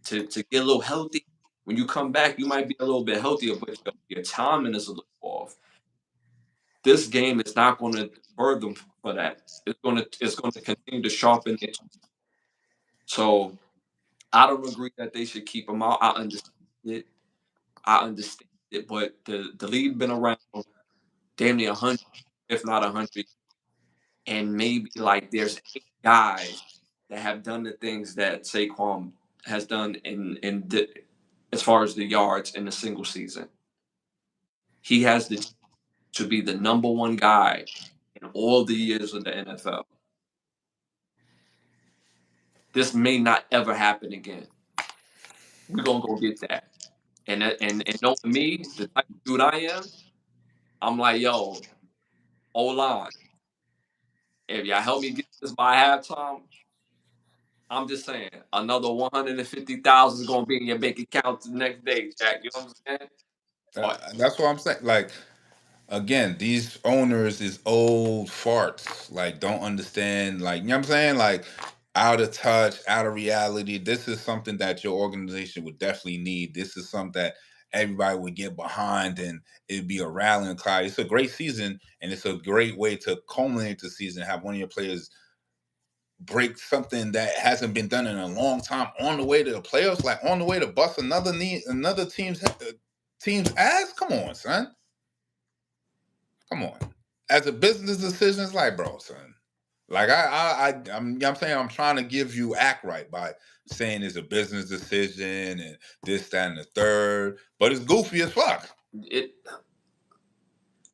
to get a little healthy, when you come back, you might be a little bit healthier, but your timing is a little off. This game is not going to deter them for that. It's going to continue to sharpen it. So I don't agree that they should keep him out. I understand it. I understand it, but the league been around damn near 100, if not 100, and maybe like there's 8 guys that have done the things that Saquon has done as far as the yards in a single season. He has the to be the number one guy in all the years of the NFL. This may not ever happen again. We're gonna go get that. And knowing me, the type of dude I am, I'm like, yo, hold on. If y'all help me get this by halftime, I'm just saying another 150,000 is gonna be in your bank account the next day, Jack. You know what I'm saying? Or That's what I'm saying. Like again, these owners is old farts. Like, don't understand. Like, you know what I'm saying? Like, out of touch, out of reality. This is something that your organization would definitely need. This is something that everybody would get behind, and it'd be a rallying cry. It's a great season, and it's a great way to culminate the season. Have one of your players break something that hasn't been done in a long time on the way to the playoffs, like on the way to bust another knee, another team's ass. Come on, son. Come on. As a business decision, it's like, bro, son. Like I'm, you know what I'm saying, I'm trying to give you act right by saying it's a business decision and this, that, and the third, but it's goofy as fuck. It.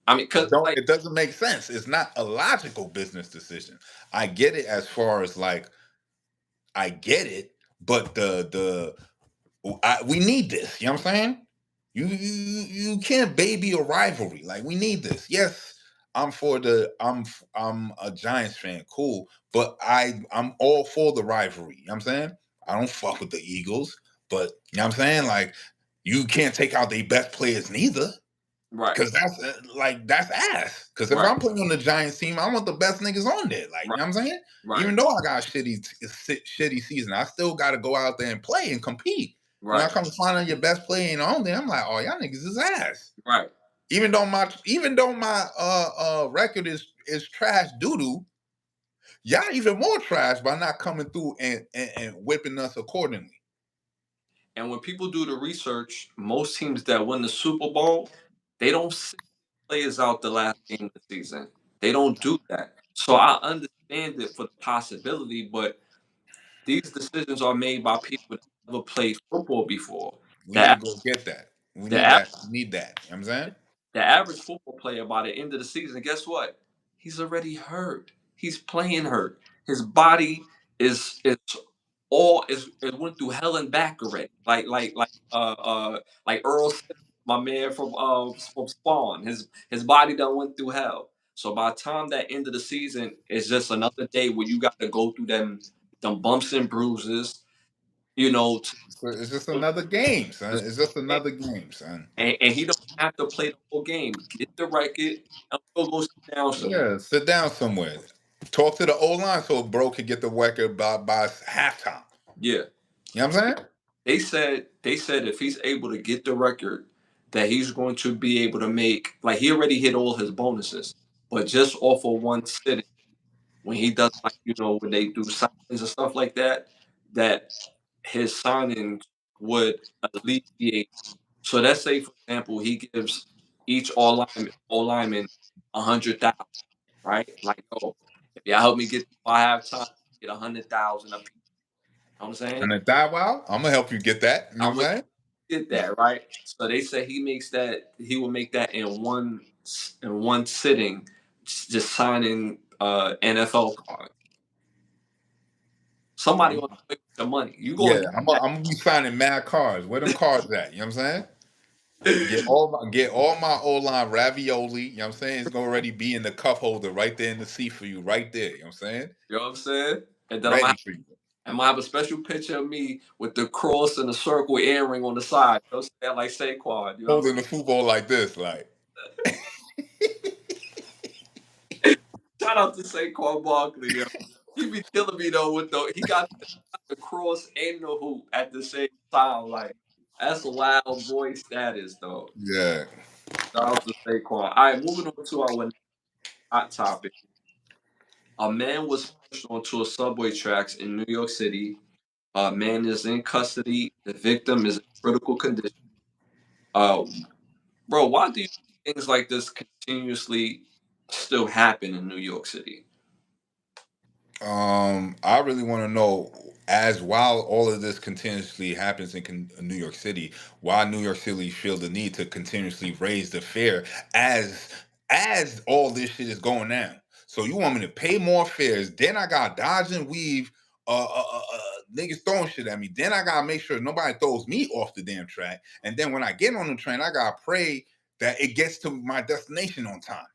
I mean, cause like It doesn't make sense. It's not a logical business decision. I get it as far as like I get it, but we need this. You know what I'm saying? You can't baby a rivalry. Like we need this. Yes, I'm a Giants fan. Cool, but I'm all for the rivalry. You know what I'm saying? I don't fuck with the Eagles, but you know what I'm saying? Like you can't take out their best players neither. right, Cause that's that's ass. Cause if right, I'm playing on the Giants team, I want the best niggas on there. Like, you right, know what I'm saying? right, Even though I got a shitty season, I still got to go out there and play and compete. When I right, come to find out your best player ain't on there, I'm like, oh, y'all niggas is ass. right. Even though my record is trash doo doo, y'all even more trash by not coming through and whipping us accordingly. And when people do the research, most teams that win the Super Bowl, they don't sit players out the last game of the season. They don't do that. So I understand it for the possibility, but these decisions are made by people that never played football before. We need The to go get that. We the need av- that. We need that. You know what I'm saying? the average football player by the end of the season, guess what? He's already hurt. He's playing hurt. His body is all is it went through hell and back already. Like Earl Simmons, my man from Spawn. His body done went through hell. So by the time that end of the season, it's just another day where you got to go through them bumps and bruises, you know, So it's just another game, son. It's just and, another game, son. and he don't have to play the whole game. Get the record and we'll go sit down somewhere. Yeah, sit down somewhere. Talk to the O line so bro could get the record by halftime. Yeah. You know what I'm saying? They said if he's able to get the record, that he's going to be able to make, like, he already hit all his bonuses, but just off of one sitting, when he does, like, when they do signings and stuff like that, that his signings would alleviate. So let's say, for example, he gives each all lineman 100,000, right? Like, oh, if y'all help me get by halftime, get 100,000 a piece. You know what I'm saying? And then that wow, I'm gonna help you get that. You know I'm what I'm saying? get that, right? So they say he will make that in one sitting, just signing NFL cards. Somebody on the way with the money. You go and Yeah, I'm gonna be signing mad cards. Where them cards at? You know what I'm saying? get Get all my O line ravioli. You know what I'm saying? It's gonna already be in the cup holder right there in the seat for you, right there. You know what I'm saying? you know what I'm saying? And then Ready for you. I'm gonna have a special picture of me with the cross and the circle earring on the side. You know what I'm saying? Like Saquon. You know what I'm Holding the football like this, like. saying? Shout out to Saquon Barkley, yo. He be killing me though with he got the cross and the hoop at the same time. Like, that's a wild boy status, though. Yeah. Shout out to Saquon. All right, moving on to our hot topic. A man was pushed onto a subway tracks in New York City. A man is in custody. The victim is in critical condition. Uh, bro, why do you think things like this continuously still happen in New York City? I really want to know, as while all of this continuously happens in New York City, why New York City feel the need to continuously raise the fare as all this shit is going down. So you want me to pay more fares? Then I got dodge and weave, niggas throwing shit at me. Then I gotta make sure nobody throws me off the damn track. And then when I get on the train, I gotta pray that it gets to my destination on time.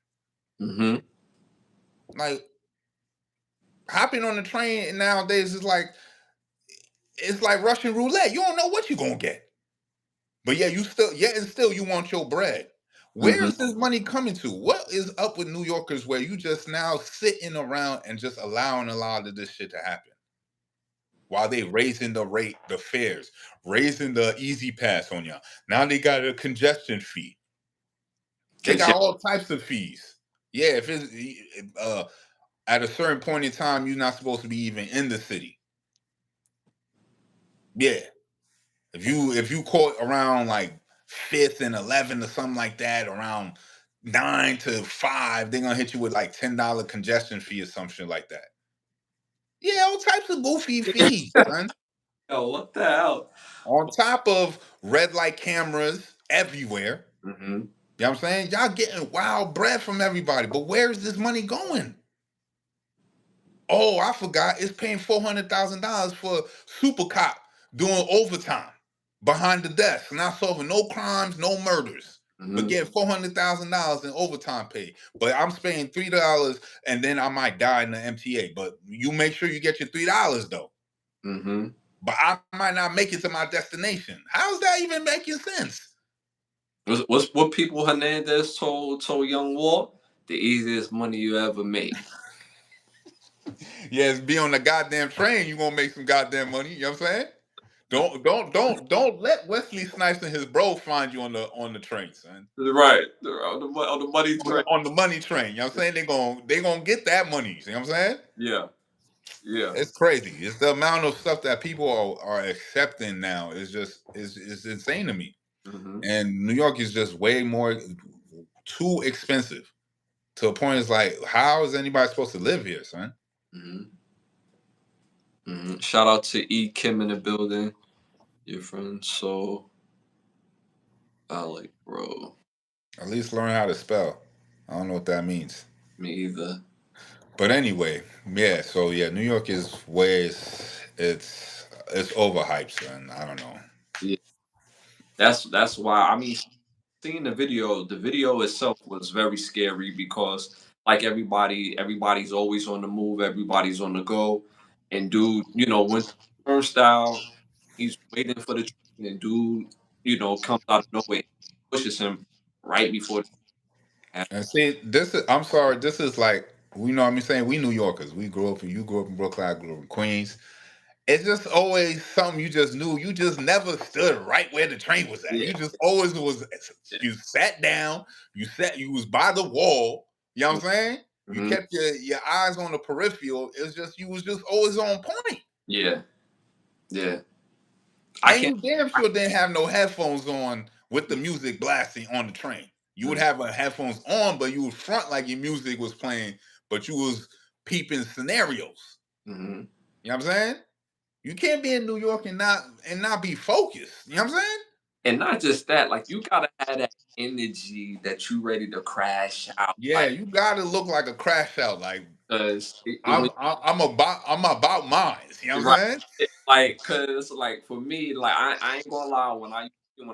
Mm-hmm. Like hopping on the train nowadays is like it's like Russian roulette. You don't know what you're gonna get. But yeah, and still you want your bread. Where Mm-hmm. is this money coming to? What is up with New Yorkers where you just now sitting around and just allowing a lot of this shit to happen? While they raising the rate, the fares, raising the easy pass on y'all. Now they got a congestion fee. They got all types of fees. Yeah, if it's at a certain point in time, you're not supposed to be even in the city. Yeah, if you caught around like 5th and 11th or something like that, around 9 to 5, they're gonna hit you with like $10 congestion fee or some shit like that. Yeah, all types of goofy fees, son. Yo, what the hell? On top of red light cameras everywhere. Mm-hmm. You know what I'm saying? Y'all getting wild bread from everybody, but where is this money going? Oh, I forgot. It's paying $400,000 for Super Cop doing overtime behind the desk, not solving no crimes, no murders, but Mm-hmm. getting $400,000 in overtime pay. But I'm spending $3, and then I might die in the MTA. But you make sure you get your $3 though. Mm-hmm. But I might not make it to my destination. How's that even making sense? What's what people Hernandez told Young Walt? The easiest money you ever made. Yes, be on the goddamn train. You gonna make some goddamn money. You know what I'm saying? Don't let Wesley Snipes and his bro find you on the train, son. Right. On the money On the, train. on the money train. You know what I'm saying? They gonna get that money. You know what I'm saying? Yeah. Yeah. It's crazy. It's the amount of stuff that people are accepting now is just is insane to me. Mm-hmm. And New York is just way more too expensive to a point. It's like, how is anybody supposed to live here, son? Mm-hmm. Mm-hmm. Shout out to E Kim in the building. Your friend so Alec, bro. At least learn how to spell. I don't know what that means. Me either. But anyway, yeah. So yeah, New York is ways it's overhyped, son. I don't know. Yeah. That's why I mean seeing the video itself was very scary because like everybody's always on the move, everybody's on the go. And dude, went to the turnstile, he's waiting for the train, and dude, comes out of nowhere, pushes him right before the And see, this is I'm sorry, this is like we know what I'm saying, we New Yorkers. We grew up you grew up in Brooklyn, I grew up in Queens. It's just always something you just knew. You just never stood right where the train was at. yeah, You just always was yeah. you sat down, you was by the wall. You know what I'm saying? You Hmm. kept your eyes on the peripheral. It's just you was just always on point. Yeah, yeah. I And can't. you damn sure didn't have no headphones on with the music blasting on the train. You would have headphones on, but you would front like your music was playing, but you was peeping scenarios. Mm-hmm. You know what I'm saying? You can't be in New York and not be focused. You know what I'm saying? And not just that, like you gotta have that energy that you ready to crash out, Yeah, like you gotta look like a crash out. Like because when I'm about mine. You know what right, I'm saying? like, cause like for me, like I ain't gonna lie, when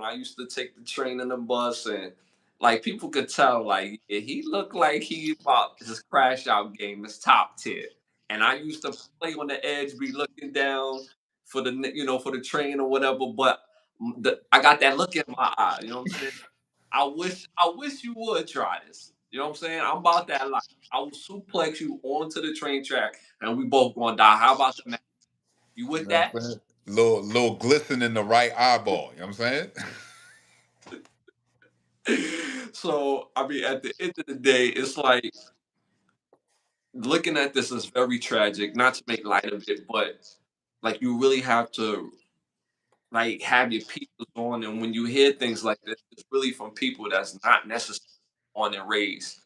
I used to take the train and the bus, and like people could tell, like yeah, he looked like he about his crash out game is top tier, and I used to play on the edge, be looking down for for the train or whatever, but I got that look in my eye, you know what I'm saying? I wish you would try this. You know what I'm saying? I'm about that life. I will suplex you onto the train track, and we both gonna die. How about the match? You You with know that? what I'm saying? Little glisten in the right eyeball. You know what I'm saying? So I mean, at the end of the day, it's like looking at this is very tragic. Not to make light of it, but like you really have to like have your people on, and when you hear things like this, it's really from people that's not necessarily born and raised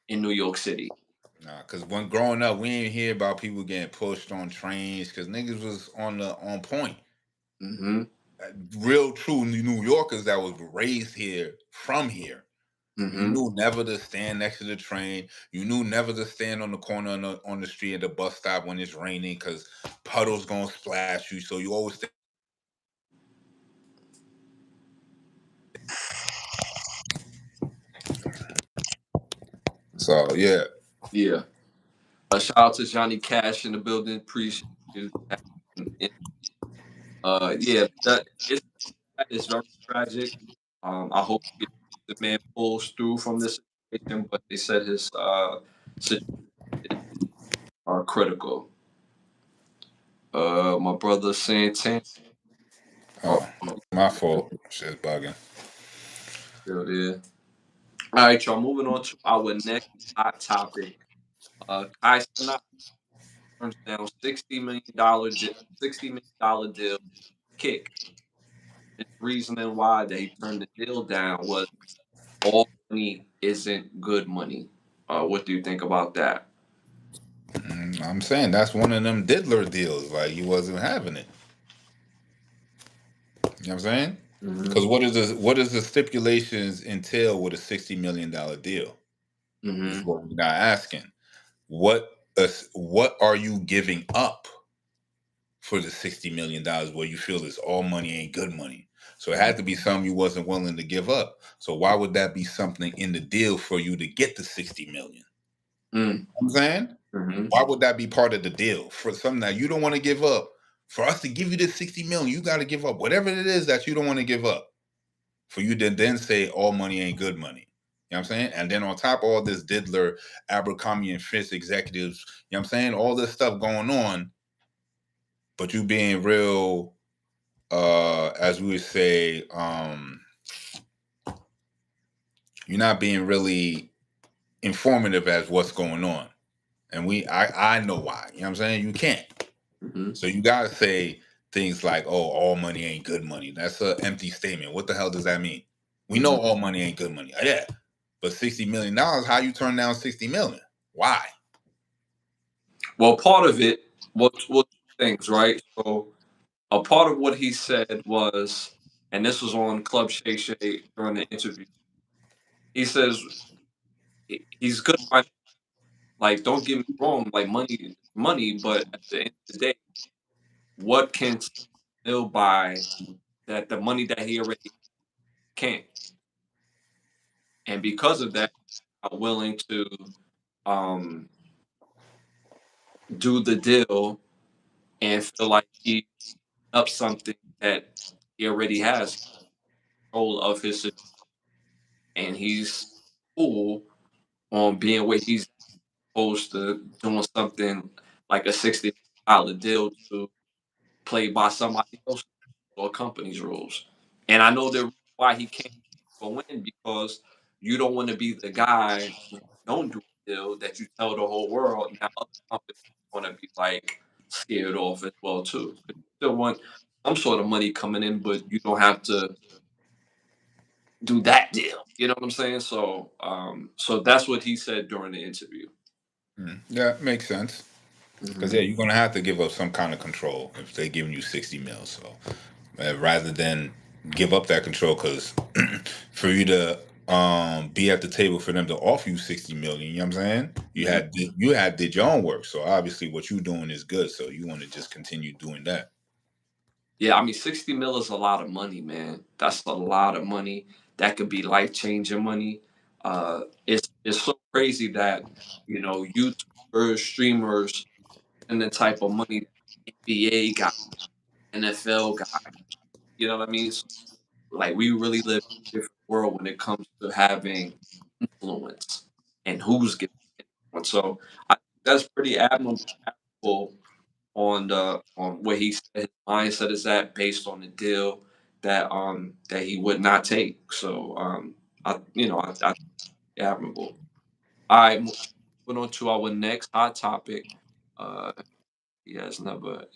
in New York City. Nah, cause when growing up, we didn't hear about people getting pushed on trains, cause niggas was on point. Mm-hmm. Real true New Yorkers that was raised here from here. You Mm-hmm. knew never to stand next to the train. You knew never to stand on the corner on the street at the bus stop when it's raining, because puddles gonna splash you. So you always stay. So yeah. Yeah. Shout out to Johnny Cash in the building. Appreciate you. And, yeah, that it's very tragic. I hope. the man pulls through from this situation, but they said his situation are critical. My brother Santana. Oh, Oh, my fault. Shit's bugging. still there. All right, y'all. Moving on to our next hot topic. Kai Cenat turns down $60 million deal kick. His reasoning why they turned the deal down was all money isn't good money. What do you think about that? I'm saying that's one of them diddler deals. Like he wasn't having it. You know what I'm saying? Mm-hmm. Because what does the stipulations entail with a $60 million deal? Is Mm-hmm. what we're not asking. What are you giving up for the $60 million where you feel this all money ain't good money? So it had to be something you wasn't willing to give up. So why would that be something in the deal for you to get the 60 million? Mm-hmm. I'm saying, Mm-hmm. why would that be part of the deal for something that you don't want to give up? For us to give you this 60 million, you got to give up whatever it is that you don't want to give up. For you to then say all money ain't good money. You know what I'm saying? And then on top of all this diddler, Abercrombie and Fitch executives, you know what I'm saying? All this stuff going on, but you being real, as we would say, you're not being really informative as what's going on. And I know why. You know what I'm saying? You can't. Mm-hmm. So you gotta say things like, "Oh, all money ain't good money." That's an empty statement. What the hell does that mean? We Mm-hmm. know all money ain't good money. Yeah, but $60 million, how you turn down 60 million? Why? Well, part of it was things, right? So a part of what he said was, and this was on Club Shay Shay during the interview. He says he's good. Like, don't get me wrong. Like, money, is money, but at the end of the day, what can still buy that the money that he already can't? And because of that, I'm willing to um, do the deal and feel like he up something that he already has control of his situation, and he's cool on being where he's opposed to doing something like a $60 deal to play by somebody else or company's rules. And I know the reason why he can't go in because you don't want to be the guy who don't do a deal that you tell the whole world. Now other companies want to be like scared off as well too. You still want some sort of money coming in, but you don't have to do that deal. You know what I'm saying? So that's what he said during the interview. Yeah, makes sense. Because Hmm. yeah, you're gonna have to give up some kind of control if they're giving you 60 mil. So rather than give up that control, because for you to be at the table for them to offer you 60 million, you know what I'm saying? Hmm. You had did your own work. So obviously what you're doing is good. So you want to just continue doing that. Yeah, I mean, 60 mil is a lot of money, man. That's a lot of money. That could be life changing money. It's so crazy that YouTubers, streamers, and the type of money NBA got, NFL got. You know what I mean? So, like, we really live in a different world when it comes to having influence and who's getting influence. So I think that's pretty admirable on where he said his mindset is at based on the deal that he would not take. So I admirable. All right, moving on to our next hot topic. Uh,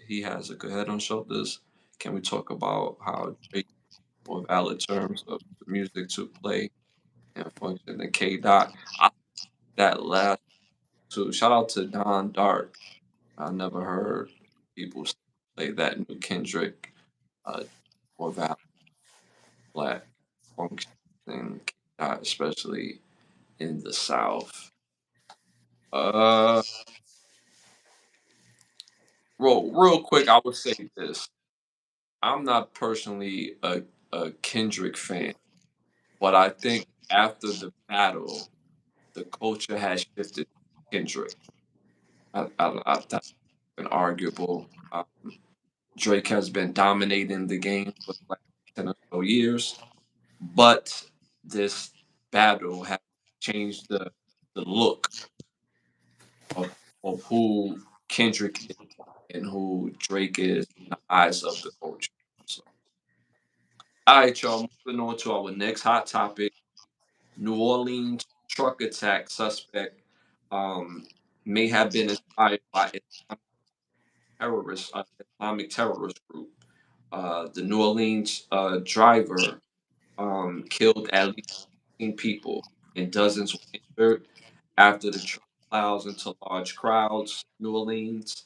he has a good head on shoulders. Can we talk about how Drake more valid terms of the music to play and function than K Dot? I that last two. Shout out to Don Dark. I never heard people say that new Kendrick uh, more valid black function than K Dot, especially in the South. Uh, real quick, I would say this. I'm not personally a Kendrick fan, but I think after the battle, the culture has shifted to Kendrick. That's been arguable. Drake has been dominating the game for the last 10 or so years, but this battle have changed the look of who Kendrick is and who Drake is in the eyes of the culture. So, all right, y'all. Moving on to our next hot topic: New Orleans truck attack suspect um, may have been inspired by Islamic terrorist group. The New Orleans driver killed at least 15 people and dozens were injured after the truck plows into large crowds. New Orleans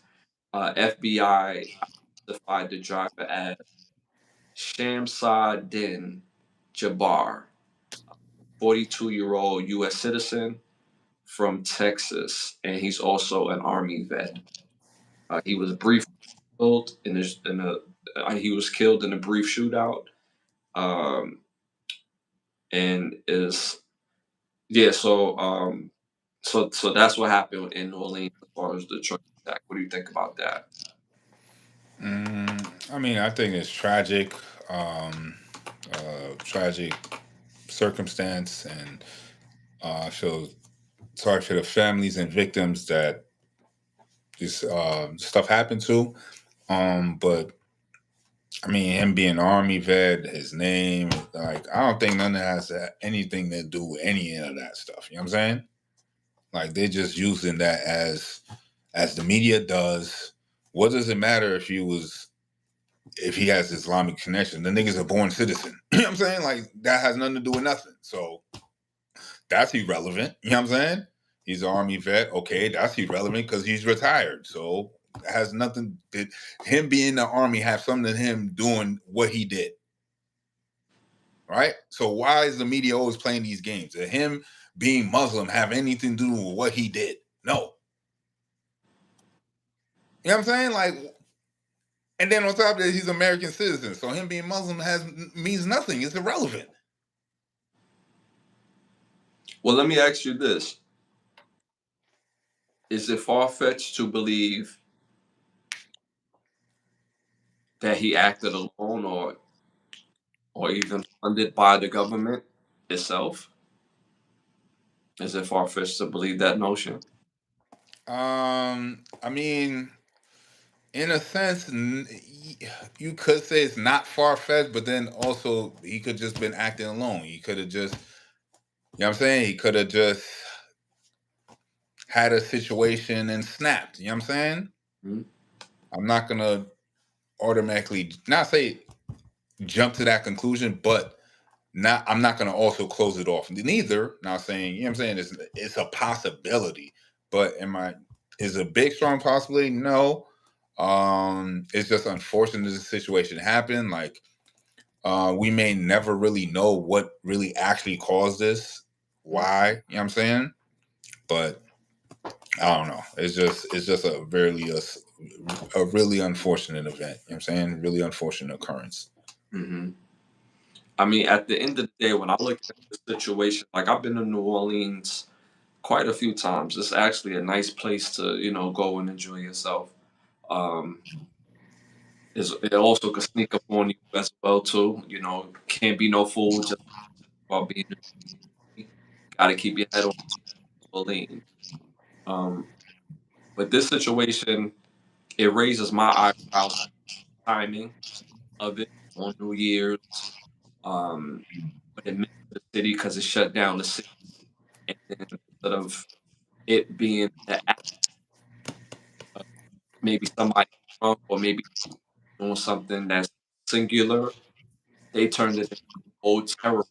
FBI identified the driver as Shamsa Din Jabbar, 42-year-old U.S. citizen from Texas, and he's also an Army vet. He was briefly killed he was killed in a brief shootout, um, and is yeah. So that's what happened in New Orleans as far as the truck attack. What do you think about that? I mean, I think it's tragic, tragic circumstance, and I feel sorry for the families and victims that this stuff happened to. But I mean, him being an army vet, his name, like, I don't think none of that has anything to do with any of that stuff. You know what I'm saying? Like, they're just using that as the media does. What does it matter if he has Islamic connection? The nigga's a born citizen. You know what I'm saying? Like, that has nothing to do with nothing. So that's irrelevant. You know what I'm saying? He's an army vet. Okay, that's irrelevant because he's retired. So it has nothing. Did him being in the army have something to him doing what he did? Right? So why is the media always playing these games? Did him being Muslim have anything to do with what he did? No. You know what I'm saying? Like, and then on top of that, he's an American citizen. So him being Muslim means nothing. It's irrelevant. Well, let me ask you this: Is it far fetched to believe that he acted alone, or even funded by the government itself? Is it far fetched to believe that notion? I mean, in a sense, you could say it's not far fetched, but then also he could just been acting alone. He could have just, you know what I'm saying? He could have just had a situation and snapped. You know what I'm saying? Mhm. I'm not gonna automatically not say jump to that conclusion, but I'm not gonna also close it off. Neither. Not saying, you know what I'm saying, it's a possibility, but is a big strong possibility? No. It's just unfortunate this situation happened. Like, we may never really know what really actually caused this, why, you know what I'm saying? But I don't know. It's just a really unfortunate event. You know what I'm saying? Really unfortunate occurrence. Hmm. I mean, at the end of the day, when I look at the situation, like I've been to New Orleans quite a few times. It's actually a nice place to, go and enjoy yourself. Um, it also could sneak up on you as well too. Can't be no fool just about being. Got to keep your head on the lean. Um, but this situation, it raises my eyebrows. Timing of it on New Year's, um, but it meant to the city because it shut down the city, and then instead of it being the act of maybe somebody drunk or maybe doing something that's singular, they turned it into a whole terror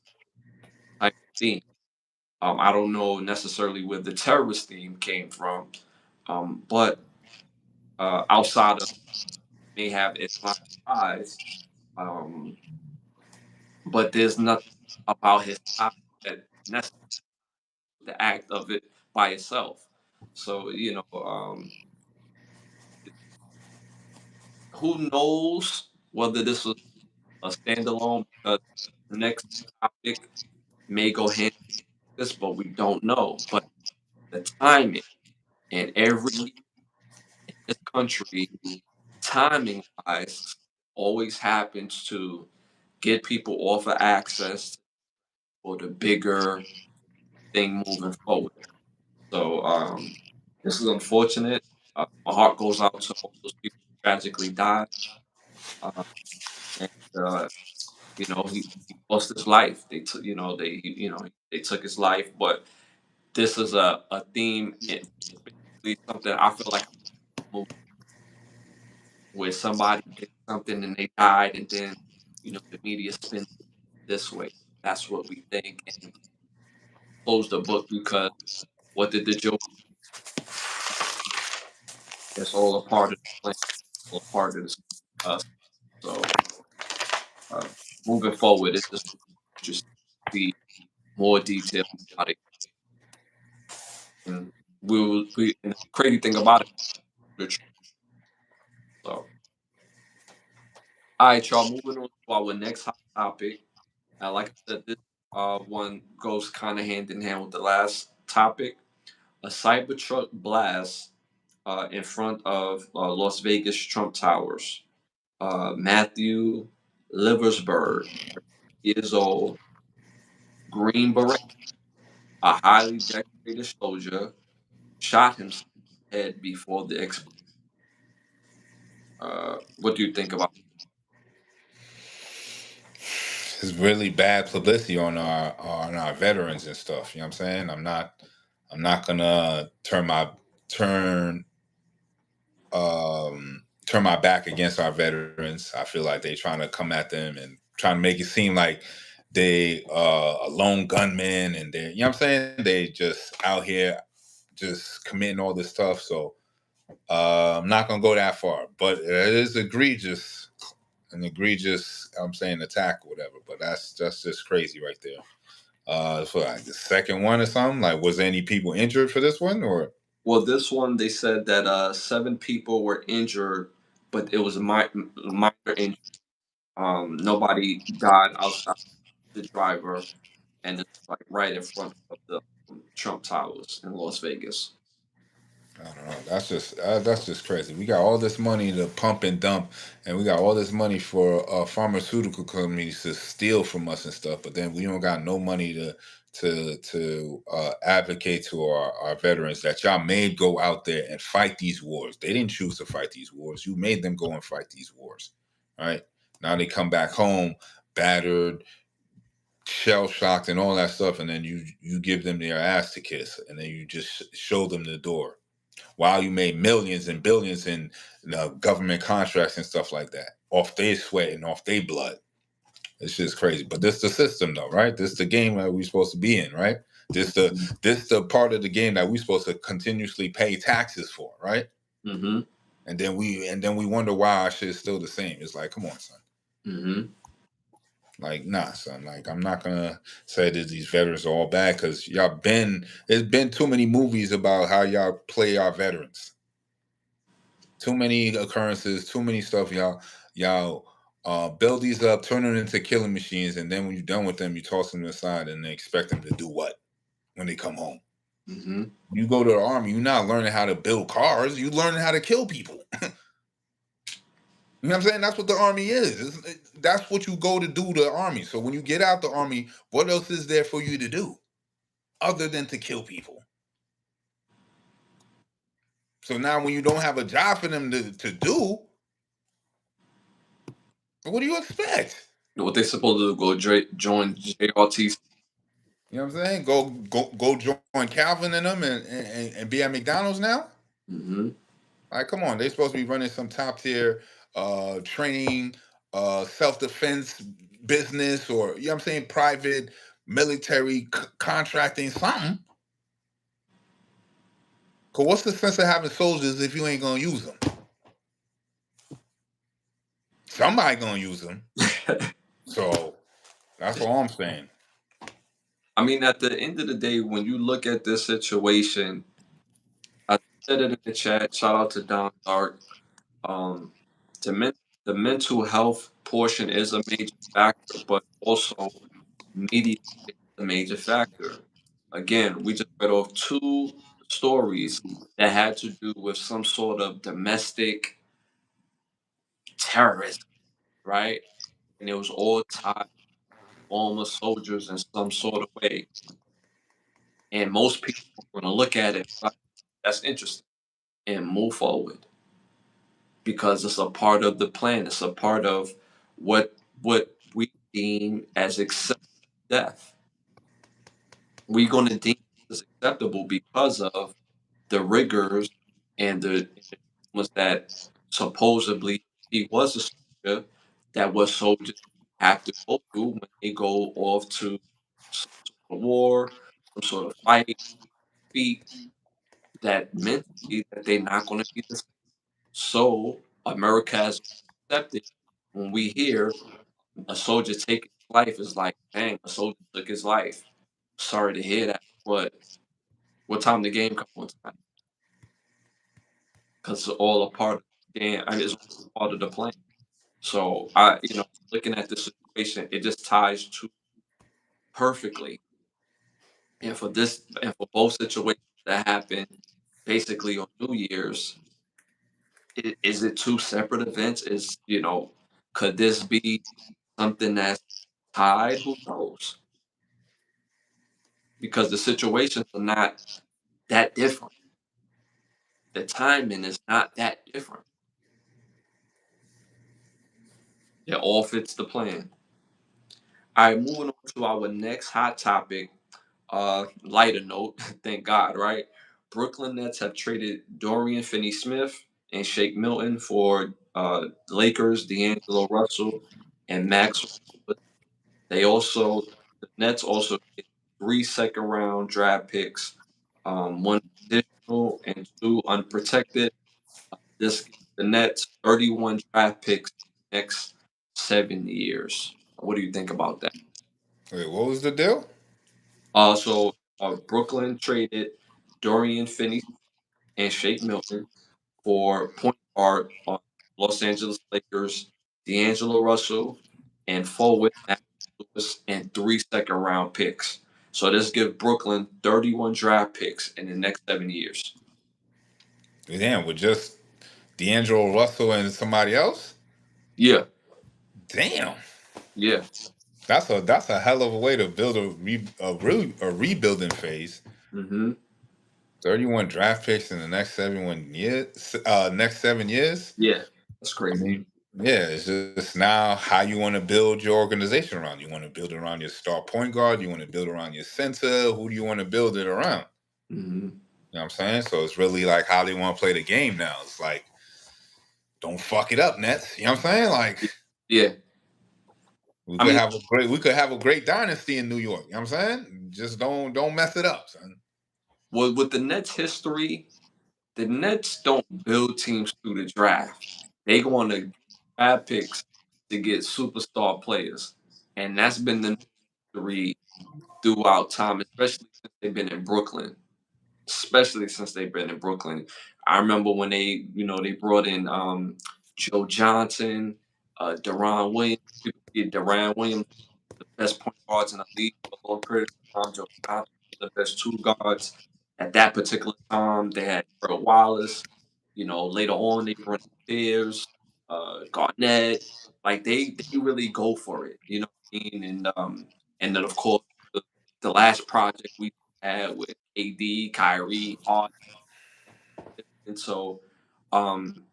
type theme. I don't know necessarily where the terrorist theme came from, but outside of may have Islamic ties, um, but there's nothing about his ties that necessarily the act of it by itself. So who knows whether this was a standalone because the next topic may go hand in this, but we don't know. But the timing and every year in this country, timing wise, always happens to get people off of access. for the bigger thing moving forward. So this is unfortunate. My heart goes out to all those people who tragically died. Uh, and he lost his life. They took they took his life. But this is a theme. It's basically something I feel like a movie where somebody did something and they died, and then the media spins this way. That's what we think, and close the book because what did the Joker? It's all a part of the plan, all a part of this. So uh, moving forward, it's just interesting to see more detail about it. And and the crazy thing about it, the truth. So, all right, y'all, moving on to our next hot topic. Like I said, this one goes kind of hand in hand with the last topic. A Cybertruck blast in front of Las Vegas Trump Towers. Matthew Liversberg, years old, Green Beret, a highly decorated soldier, shot himself in the head before the explosion. What do you think about? It's really bad publicity on our veterans and stuff. You know what I'm saying? I'm not gonna turn turn my back against our veterans. I feel like they trying to come at them and trying to make it seem like they a lone gunman and they, you know what I'm saying? They just out here just committing all this stuff. So I'm not gonna go that far, but it is egregious, an egregious, I'm saying, attack or whatever. But that's just crazy right there. For like the second one or something. Like, was any people injured for this one or? Well, this one they said that 7 people were injured, but it was minor injury. Nobody died outside the driver, and it's like right in front of the Trump Towers in Las Vegas. I don't know. That's just crazy. We got all this money to pump and dump, and we got all this money for pharmaceutical companies to steal from us and stuff. But then we don't got no money to advocate to our veterans that y'all made go out there and fight these wars. They didn't choose to fight these wars. You made them go and fight these wars. All right. Now they come back home battered, shell shocked, and all that stuff, and then you give them their ass to kiss, and then you just show them the door while you made millions and billions in government contracts and stuff like that off their sweat and off their blood. It's just crazy. But this the system though, right? This the game that we're supposed to be in, right? This the part of the game that we're supposed to continuously pay taxes for, right? Mm-hmm. And then we wonder why our shit is still the same. It's like, come on, son. Mm-hmm. Like, nah, son. Like, I'm not gonna say that these veterans are all bad because there's been too many movies about how y'all play our veterans. Too many occurrences, too many stuff. Y'all build these up, turn them into killing machines, and then when you're done with them, you toss them aside and they expect them to do what when they come home? Mm-hmm. You go to the army, you're not learning how to build cars, you learning how to kill people. You know what I'm saying? That's what the army is. That's what you go to do the army. So when you get out the army, what else is there for you to do other than to kill people? So now when you don't have a job for them to do, what do you expect? What they supposed to do? Go join JRTC? You know what I'm saying? Go join Calvin and them and be at McDonald's now? Mm-hmm. Like, come on, they're supposed to be running some top tier training, self defense business, or you know what I'm saying, private military contracting something. Cause what's the sense of having soldiers if you ain't gonna use them? Somebody gonna use them. So that's all I'm saying. I mean, at the end of the day, when you look at this situation, I said it in the chat. Shout out to Don Dark. Um, the the mental health portion is a major factor, but also media is a major factor. Again, we just read off 2 stories that had to do with some sort of domestic terrorism, right? And it was all tied former soldiers in some sort of way. And most people are going to look at it like, that's interesting and move forward because it's a part of the plan. It's a part of what we deem as acceptable death. We're going to deem this acceptable because of the rigors and the was that supposedly he was a soldier that what soldiers have to go through when they go off to some sort of war, some sort of fight, feat that mentally that they're not going to be the same. So America has accepted when we hear a soldier take his life is like, dang, a soldier took his life. Sorry to hear that, but what time the game come on tonight? Because it's all a part of the game. I mean, it's all part of the plan. So looking at this situation, it just ties to perfectly. And for this, and for both situations that happen basically on New Year's, is it two separate events? Could this be something that's tied? Who knows? Because the situations are not that different. The timing is not that different. It all fits the plan. All right, moving on to our next hot topic. Lighter note, thank God, right? Brooklyn Nets have traded Dorian Finney-Smith and Shake Milton for Lakers, D'Angelo Russell, and Max. They also the Nets also get three second round draft picks, one additional and two unprotected. This gives the Nets 31 draft picks next 7 years. What do you think about that? Wait, what was the deal? Brooklyn traded Dorian Finney and Shake Milton for point guard on Los Angeles Lakers, D'Angelo Russell, and forward Max Lewis, and three second round picks. So this gives Brooklyn 31 draft picks in the next 7 years. Damn, with just D'Angelo Russell and somebody else? Yeah, Damn. yeah. That's a hell of a way to build a rebuilding phase. Hmm. 31 draft picks in the next 7 years. Yeah, that's I crazy. mean, yeah, it's just now how you want to build your organization around. You want to build it around your star point guard. You want to build around your center. Who do you want to build it around? Hmm. You know what I'm saying? So it's really like how they want to play the game now. It's like, don't fuck it up, Nets. You know what I'm saying? Like Yeah. we I could mean, have a great dynasty in New York. You know what I'm saying? Just don't mess it up, son. with the Nets history, the Nets don't build teams through the draft. They go on the draft picks to get superstar players, and that's been the history throughout time, especially since they've been in Brooklyn. Especially since they've been in Brooklyn, I remember when they brought in Joe Johnson, Deron Williams. People get Deron Williams, the best point guards in the league for a long period of time. Joe Johnson, the best two guards at that particular time. They had Earl Wallace. Later on they brought in Spears, Garnett. Like they really go for it. You know what I mean? And then of course the last project we had with AD, Kyrie, Harden, and so um,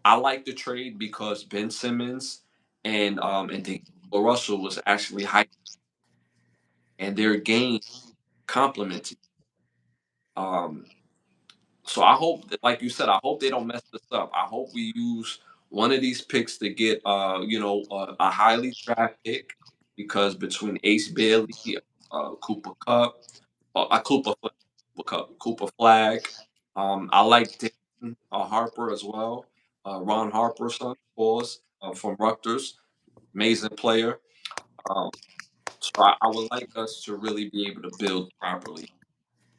I like the trade because Ben Simmons and D'Angelo Russell was actually hyped, and their game complemented. Um, so I hope that, like you said, I hope they don't mess this up. I hope we use one of these picks to get, a highly draft pick because between Ace Bailey, Cooper Cup, Cooper Flag, I like Dan Harper as well. Ron Harper's son, of course, from Rutgers, amazing player. Um, so I would like us to really be able to build properly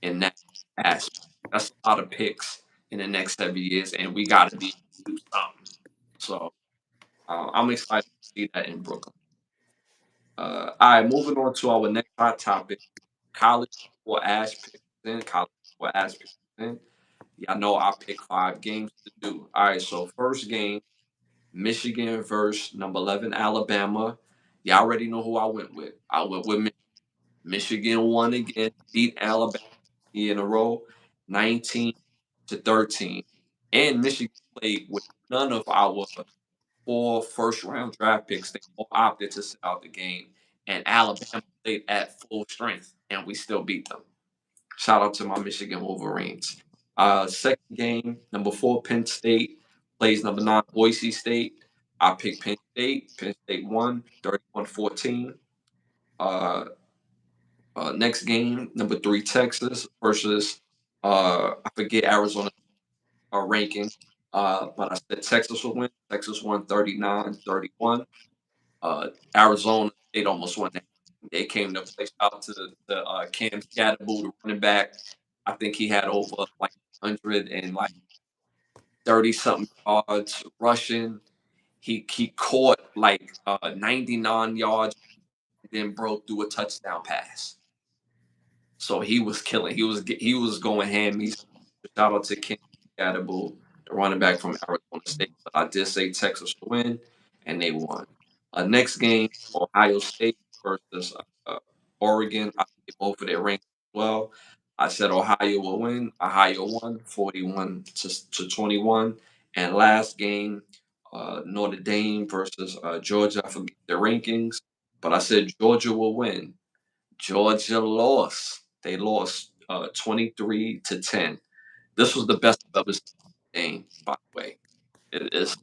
in that aspect. That's a lot of picks in the next 7 years, and we got to be able to do something. So I'm excited to see that in Brooklyn. All right, moving on to our next hot topic: college or Ash picks in college or Ash picks in. Y'all know I pick 5 games to do. All right, so first game: Michigan versus number 11 Alabama. You already know who I went with. I went with Michigan won again, beat Alabama in a row, 19-13. And Michigan played with none of our 4 first-round draft picks. They all opted to sit out the game. And Alabama played at full strength, and we still beat them. Shout out to my Michigan Wolverines. Second game, number 4, Penn State plays number 9, Boise State. I picked Penn State. Penn State won 31-14. Uh, Next game, number 3, Texas versus I forget Arizona ranking. But I said Texas will win. Texas won 39-31. Arizona State almost won that. They came to play. Shout out to the Cam Scatterbull, the running back. I think he had over like 100 and like 30 something yards rushing. He caught like 99 yards and then broke through a touchdown pass. So he was killing. He was going ham. Shout out to Ken Scatterbull, the running back from Arizona State. But I did say Texas to win, and they won. Next game, Ohio State versus Oregon. I think both of their ranks as well. I said Ohio will win. Ohio won 41 to 21. And last game, Notre Dame versus Georgia. I forget their rankings, but I said Georgia will win. Georgia lost. They lost 23-10. This was the best I've ever seen in a game, by the way. It is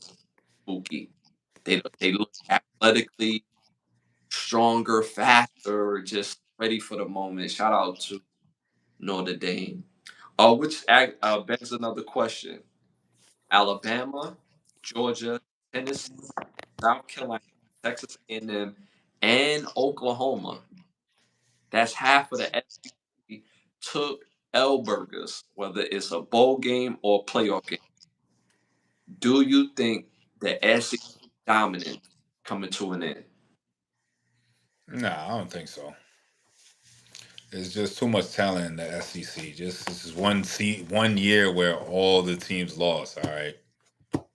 spooky. They look athletically stronger, faster, just ready for the moment. Shout out to Notre Dame. Which begs another question. Alabama, Georgia, Tennessee, South Carolina, Texas A&M, and Oklahoma. That's half of the SEC took L burgers, whether it's a bowl game or playoff game. Do you think the SEC dominance coming to an end? Nah, I don't think so. There's just too much talent in the SEC. Just this is one year where all the teams lost. All right,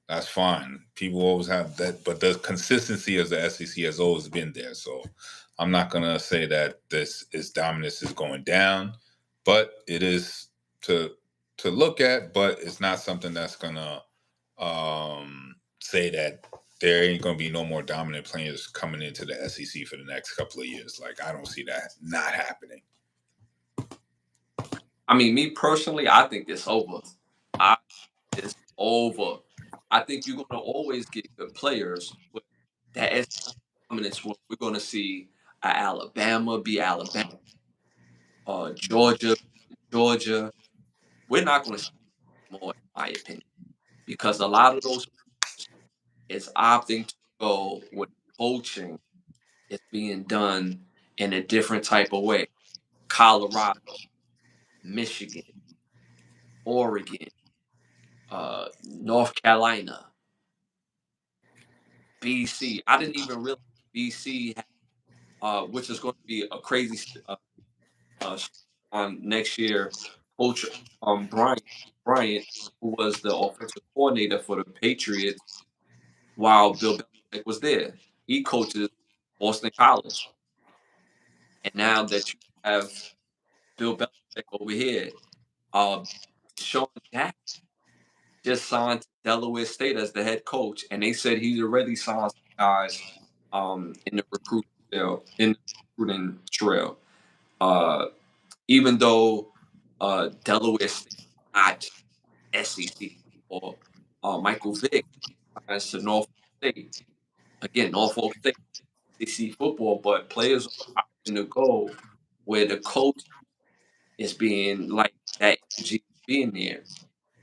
that's fine. People always have that, but the consistency of the SEC has always been there. So I'm not gonna say that this is dominance is going down, but it is to look at. But it's not something that's gonna say that there ain't gonna be no more dominant players coming into the SEC for the next couple of years. Like I don't see that not happening. I mean, me personally, I think it's over. I It's over. I think you're gonna always get good players, but that SEC dominance, we're gonna see Alabama be Alabama, Georgia, Georgia. We're not gonna see more, in my opinion, because a lot of those is opting to go with coaching is being done in a different type of way. Colorado, Michigan, Oregon, North Carolina, BC. I didn't even realize BC, which is going to be a crazy uh, on next year. Coach Bryant, who was the offensive coordinator for the Patriots while Bill Belichick was there, he coaches Boston College, and now that you have Bill Belichick over here, uh, Sean Jackson just signed to Delaware State as the head coach, and they said he's already signed some guys in the recruiting trail. Uh, Even though Delaware State not SEC or Michael Vick signs to Norfolk State. Again, Norfolk State SEC football, but players are opting to go where the coach is being like that energy being there,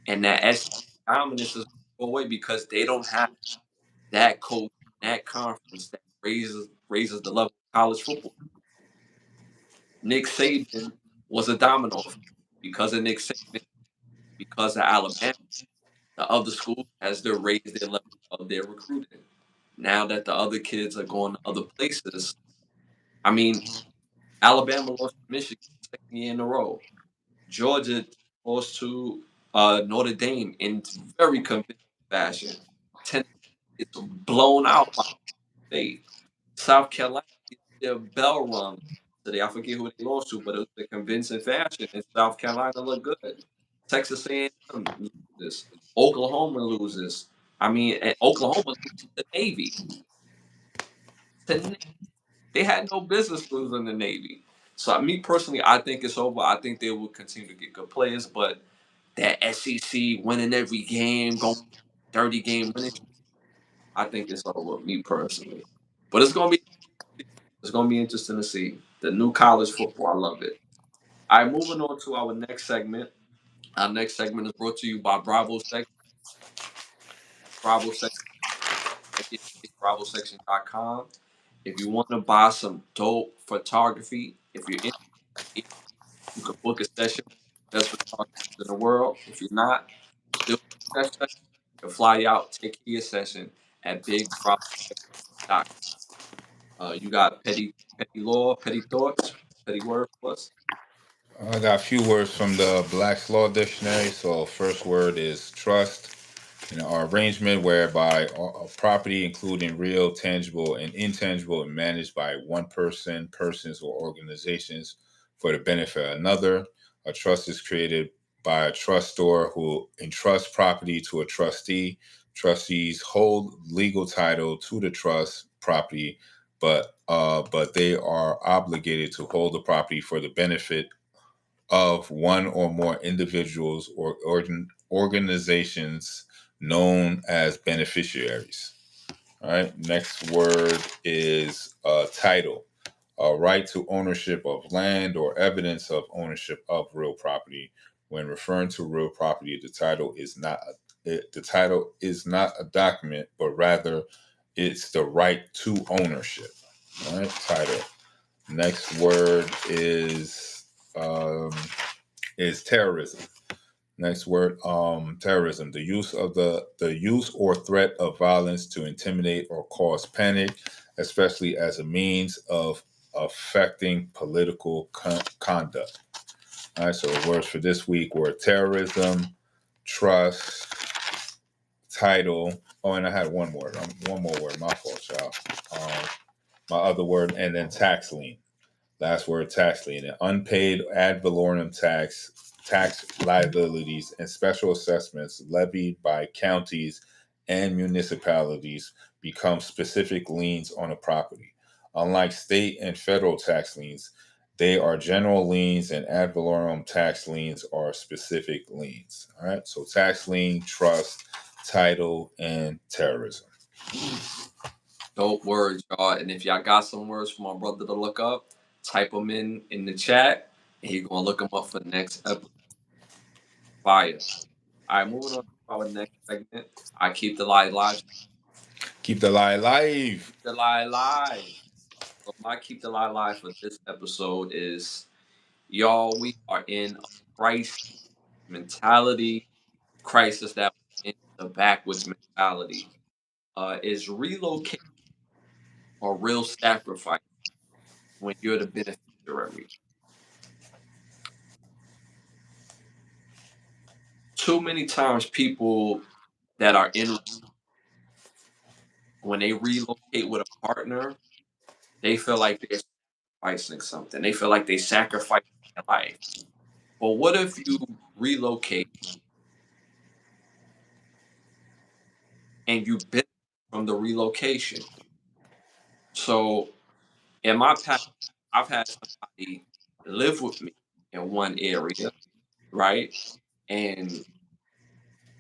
and that SEC dominance is going away because they don't have that coach, that conference that raises the level of college football. Nick Saban was a domino effect. Because of Nick Saban, because of Alabama. The other school has to raise their level of their recruiting. Now that the other kids are going to other places, I mean, Alabama lost to Michigan second year in a row. Georgia lost to Notre Dame in very convincing fashion. Tennessee gets blown out by State. South Carolina, their bell rung today. I forget who they lost to, but it was a convincing fashion, and South Carolina looked good. Texas A&M loses. Oklahoma loses. I mean, and Oklahoma loses to Navy. To They had no business losing the Navy. So me personally, I think it's over. I think they will continue to get good players, but that SEC winning every game, going 30 game winning, I think it's over. Me personally, but it's gonna be interesting to see the new college football. I love it. All right, moving on to our next segment. Our next segment is brought to you by Bravo Section. Bravo Section, BravoSection.com. If you want to buy some dope photography, if you're in, you can book a session with the best photographers in the world. If you're not, still book that session. You can fly out, take care of your session at BigBravoSection.com. You got petty law, petty thoughts, petty word for us. I got a few words from the Black's Law Dictionary. So, first word is trust. Our arrangement whereby a property, including real, tangible, and intangible, is managed by one person, persons, or organizations for the benefit of another. A trust is created by a trustor who entrusts property to a trustee. Trustees hold legal title to the trust property, but they are obligated to hold the property for the benefit of one or more individuals or organizations known as beneficiaries. All right. Next word is title. A right to ownership of land or evidence of ownership of real property. When referring to real property, the title is not a document, but rather it's the right to ownership. All right. Title. Next word um, is terrorism. Next word, terrorism. The use or threat of violence to intimidate or cause panic, especially as a means of affecting political conduct. All right. So the words for this week were terrorism, trust, title. Oh, and I had one word. One more word. My fault, y'all. My other word, and then tax lien. Last word, tax lien. An unpaid ad valorem tax liabilities, and special assessments levied by counties and municipalities become specific liens on a property. Unlike state and federal tax liens, they are general liens, and ad valorem tax liens are specific liens. All right. So tax lien, trust, title, and terrorism. Dope words, y'all. And if y'all got some words for my brother to look up, type them in the chat, and he's gonna look them up for the next episode. Fire. All right, moving on to our next segment. I keep the lie alive. Keep the lie alive. The lie alive. So my keep the lie alive for this episode is, y'all. We are in a crisis mentality. Crisis that we're in the backwoods mentality. Is relocate a real sacrifice when you're the beneficiary? Too many times people that are in, when they relocate with a partner, they feel like they're sacrificing something. They feel like they sacrifice their life. But what if you relocate and you benefit from the relocation? So in my past, I've had somebody live with me in one area, right? And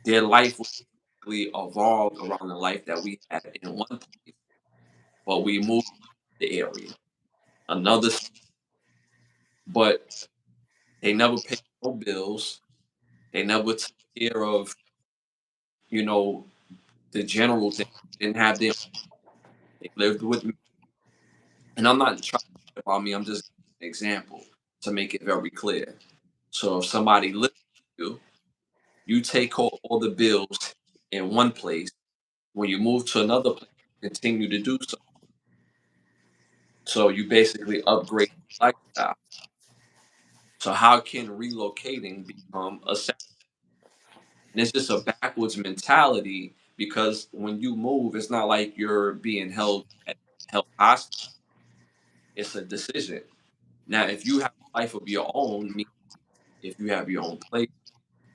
their life was basically evolved around the life that we had in one place, but we moved to the area, another, but they never paid no bills. They never took care of, you know, the general thing. Didn't have their. They lived with me, and I'm not trying to about me. I'm just giving an example to make it very clear. So if somebody lives with you, you take all the bills in one place. When you move to another place, you continue to do so. So you basically upgrade your lifestyle. So how can relocating become a And it's just a backwards mentality because when you move, it's not like you're being held. held hostage. It's a decision. Now, if you have a life of your own, meaning if you have your own place,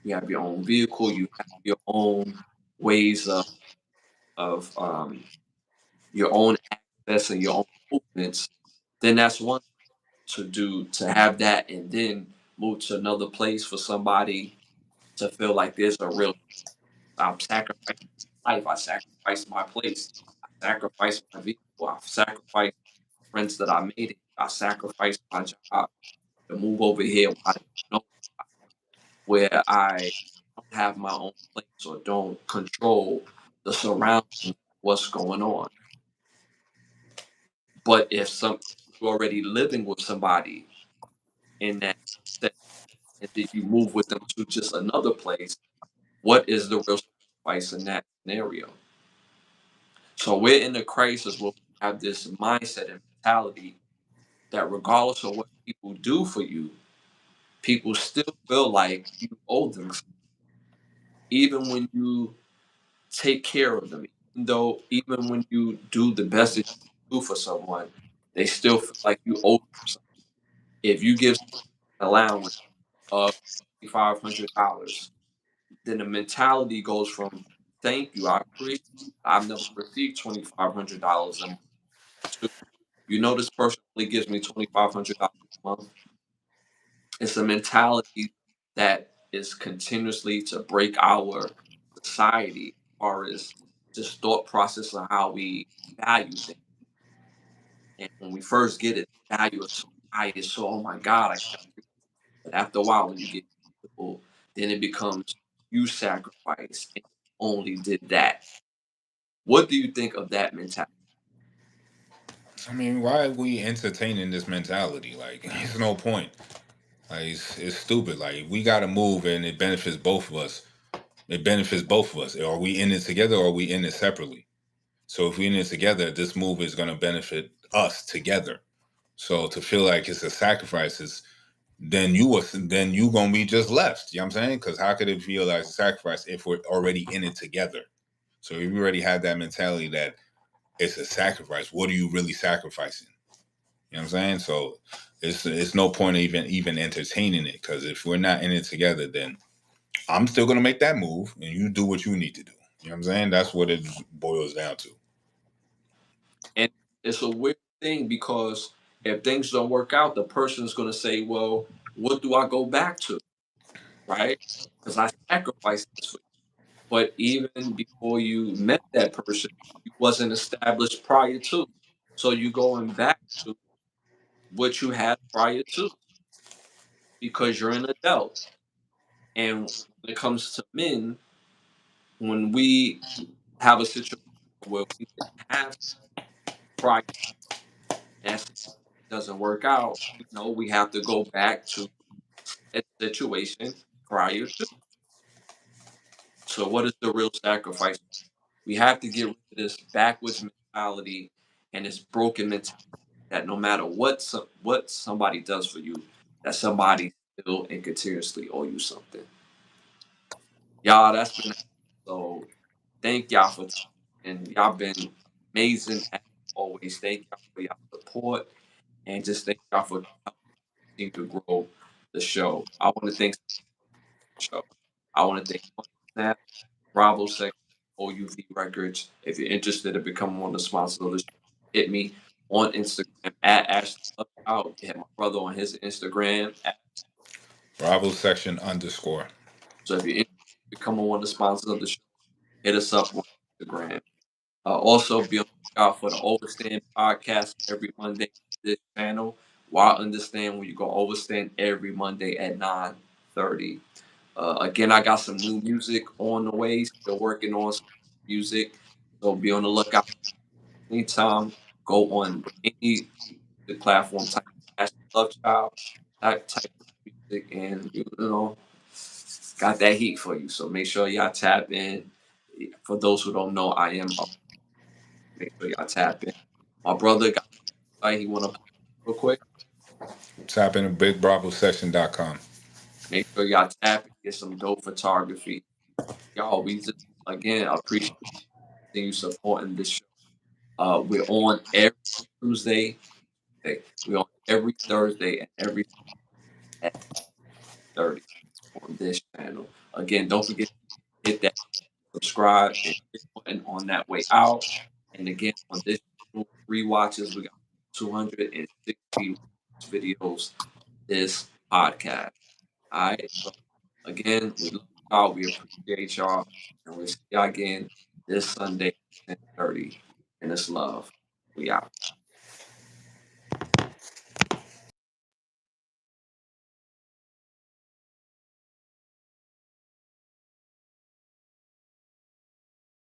you have your own vehicle, you have your own ways of your own access and your own movements, then that's one to do, to have that and then move to another place for somebody to feel like there's a real, I'm sacrificing life, I sacrificed my place, I sacrificed my vehicle, I sacrificed friends that I made it, I sacrificed my job to move over here where I don't know, where I don't have my own place or don't control the surroundings of what's going on. But if you're already living with somebody in that set, and then you move with them to just another place, what is the real sacrifice in that scenario? So we're in a crisis where we have this mindset and mentality that regardless of what people do for you, people still feel like you owe them, even when you take care of them, even when you do the best that you do for someone, they still feel like you owe them something. If you give an allowance of $500, then the mentality goes from thank you, I appreciate it. I've never received $2,500 a month to, you know, this person only gives me $2,500 a month. It's a mentality that is continuously to break our society as far as just thought process of how we value things. And when we first get it, value is so high, it's so, oh my God, I can't. But after a while, when you get people, then it becomes you sacrifice and only did that. What do you think of that mentality? I mean, why are we entertaining this mentality? Like, it's no point. Like, it's stupid. Like, we got to move, and it benefits both of us. It benefits both of us. Are we in it together, or are we in it separately? So if we're in it together, this move is going to benefit us together. So to feel like it's a sacrifice is then you gonna be just left. You know what I'm saying? Because how could it feel like a sacrifice if we're already in it together? So if you already have that mentality that it's a sacrifice, what are you really sacrificing? You know what I'm saying? So it's no point of even entertaining it, because if we're not in it together, then I'm still gonna make that move, and you do what you need to do. You know what I'm saying? That's what it boils down to. And it's a weird thing because if things don't work out, the person's going to say, well, what do I go back to? Right? Because I sacrificed this for you. But even before you met that person, you wasn't established prior to. So you going back to what you had prior to because you're an adult. And when it comes to men, when we have a situation where we didn't have prior and it doesn't work out, we have to go back to a situation prior to. So what is the real sacrifice? We have to get rid of this backwards mentality and this broken mentality that no matter what somebody does for you, that somebody still and continuously owe you something. Y'all, that's been so. Thank y'all for time, and y'all been amazing as always. Thank y'all for y'all support, and just thank y'all for helping to grow the show. I want to thank the show. I want to thank Snap, Bravo Section, OUV Records. If you're interested in becoming one of the sponsors of the show, hit me on Instagram at Ashley Lovechild. Hit my brother on his Instagram. Bravo section underscore. So if you're interested in becoming one of the sponsors of the show, hit us up on Instagram. Also, be on the lookout for the Overstand podcast every Monday on this channel. While understand when you go Overstand every Monday at 9:30. Again, I got some new music on the way. Still working on some music, so be on the lookout anytime. Go on any the platform, type Ashley Lovechild, type music, and got that heat for you. So make sure y'all tap in. For those who don't know, I am up. Make sure y'all tap in. My brother got he want to real quick. Tap into bigbravosection.com. Make sure y'all tap and get some dope photography. Y'all, we just again appreciate you supporting this show. We're on every Tuesday. We're on every Thursday and every at 30 on this channel. Again, don't forget to hit that subscribe and hit button on that way out. And again, on this channel, rewatches, we got 260 videos this podcast. All right. So again, we love y'all. We appreciate y'all. And we'll see y'all again this Sunday at 10:30. And it's love. We out.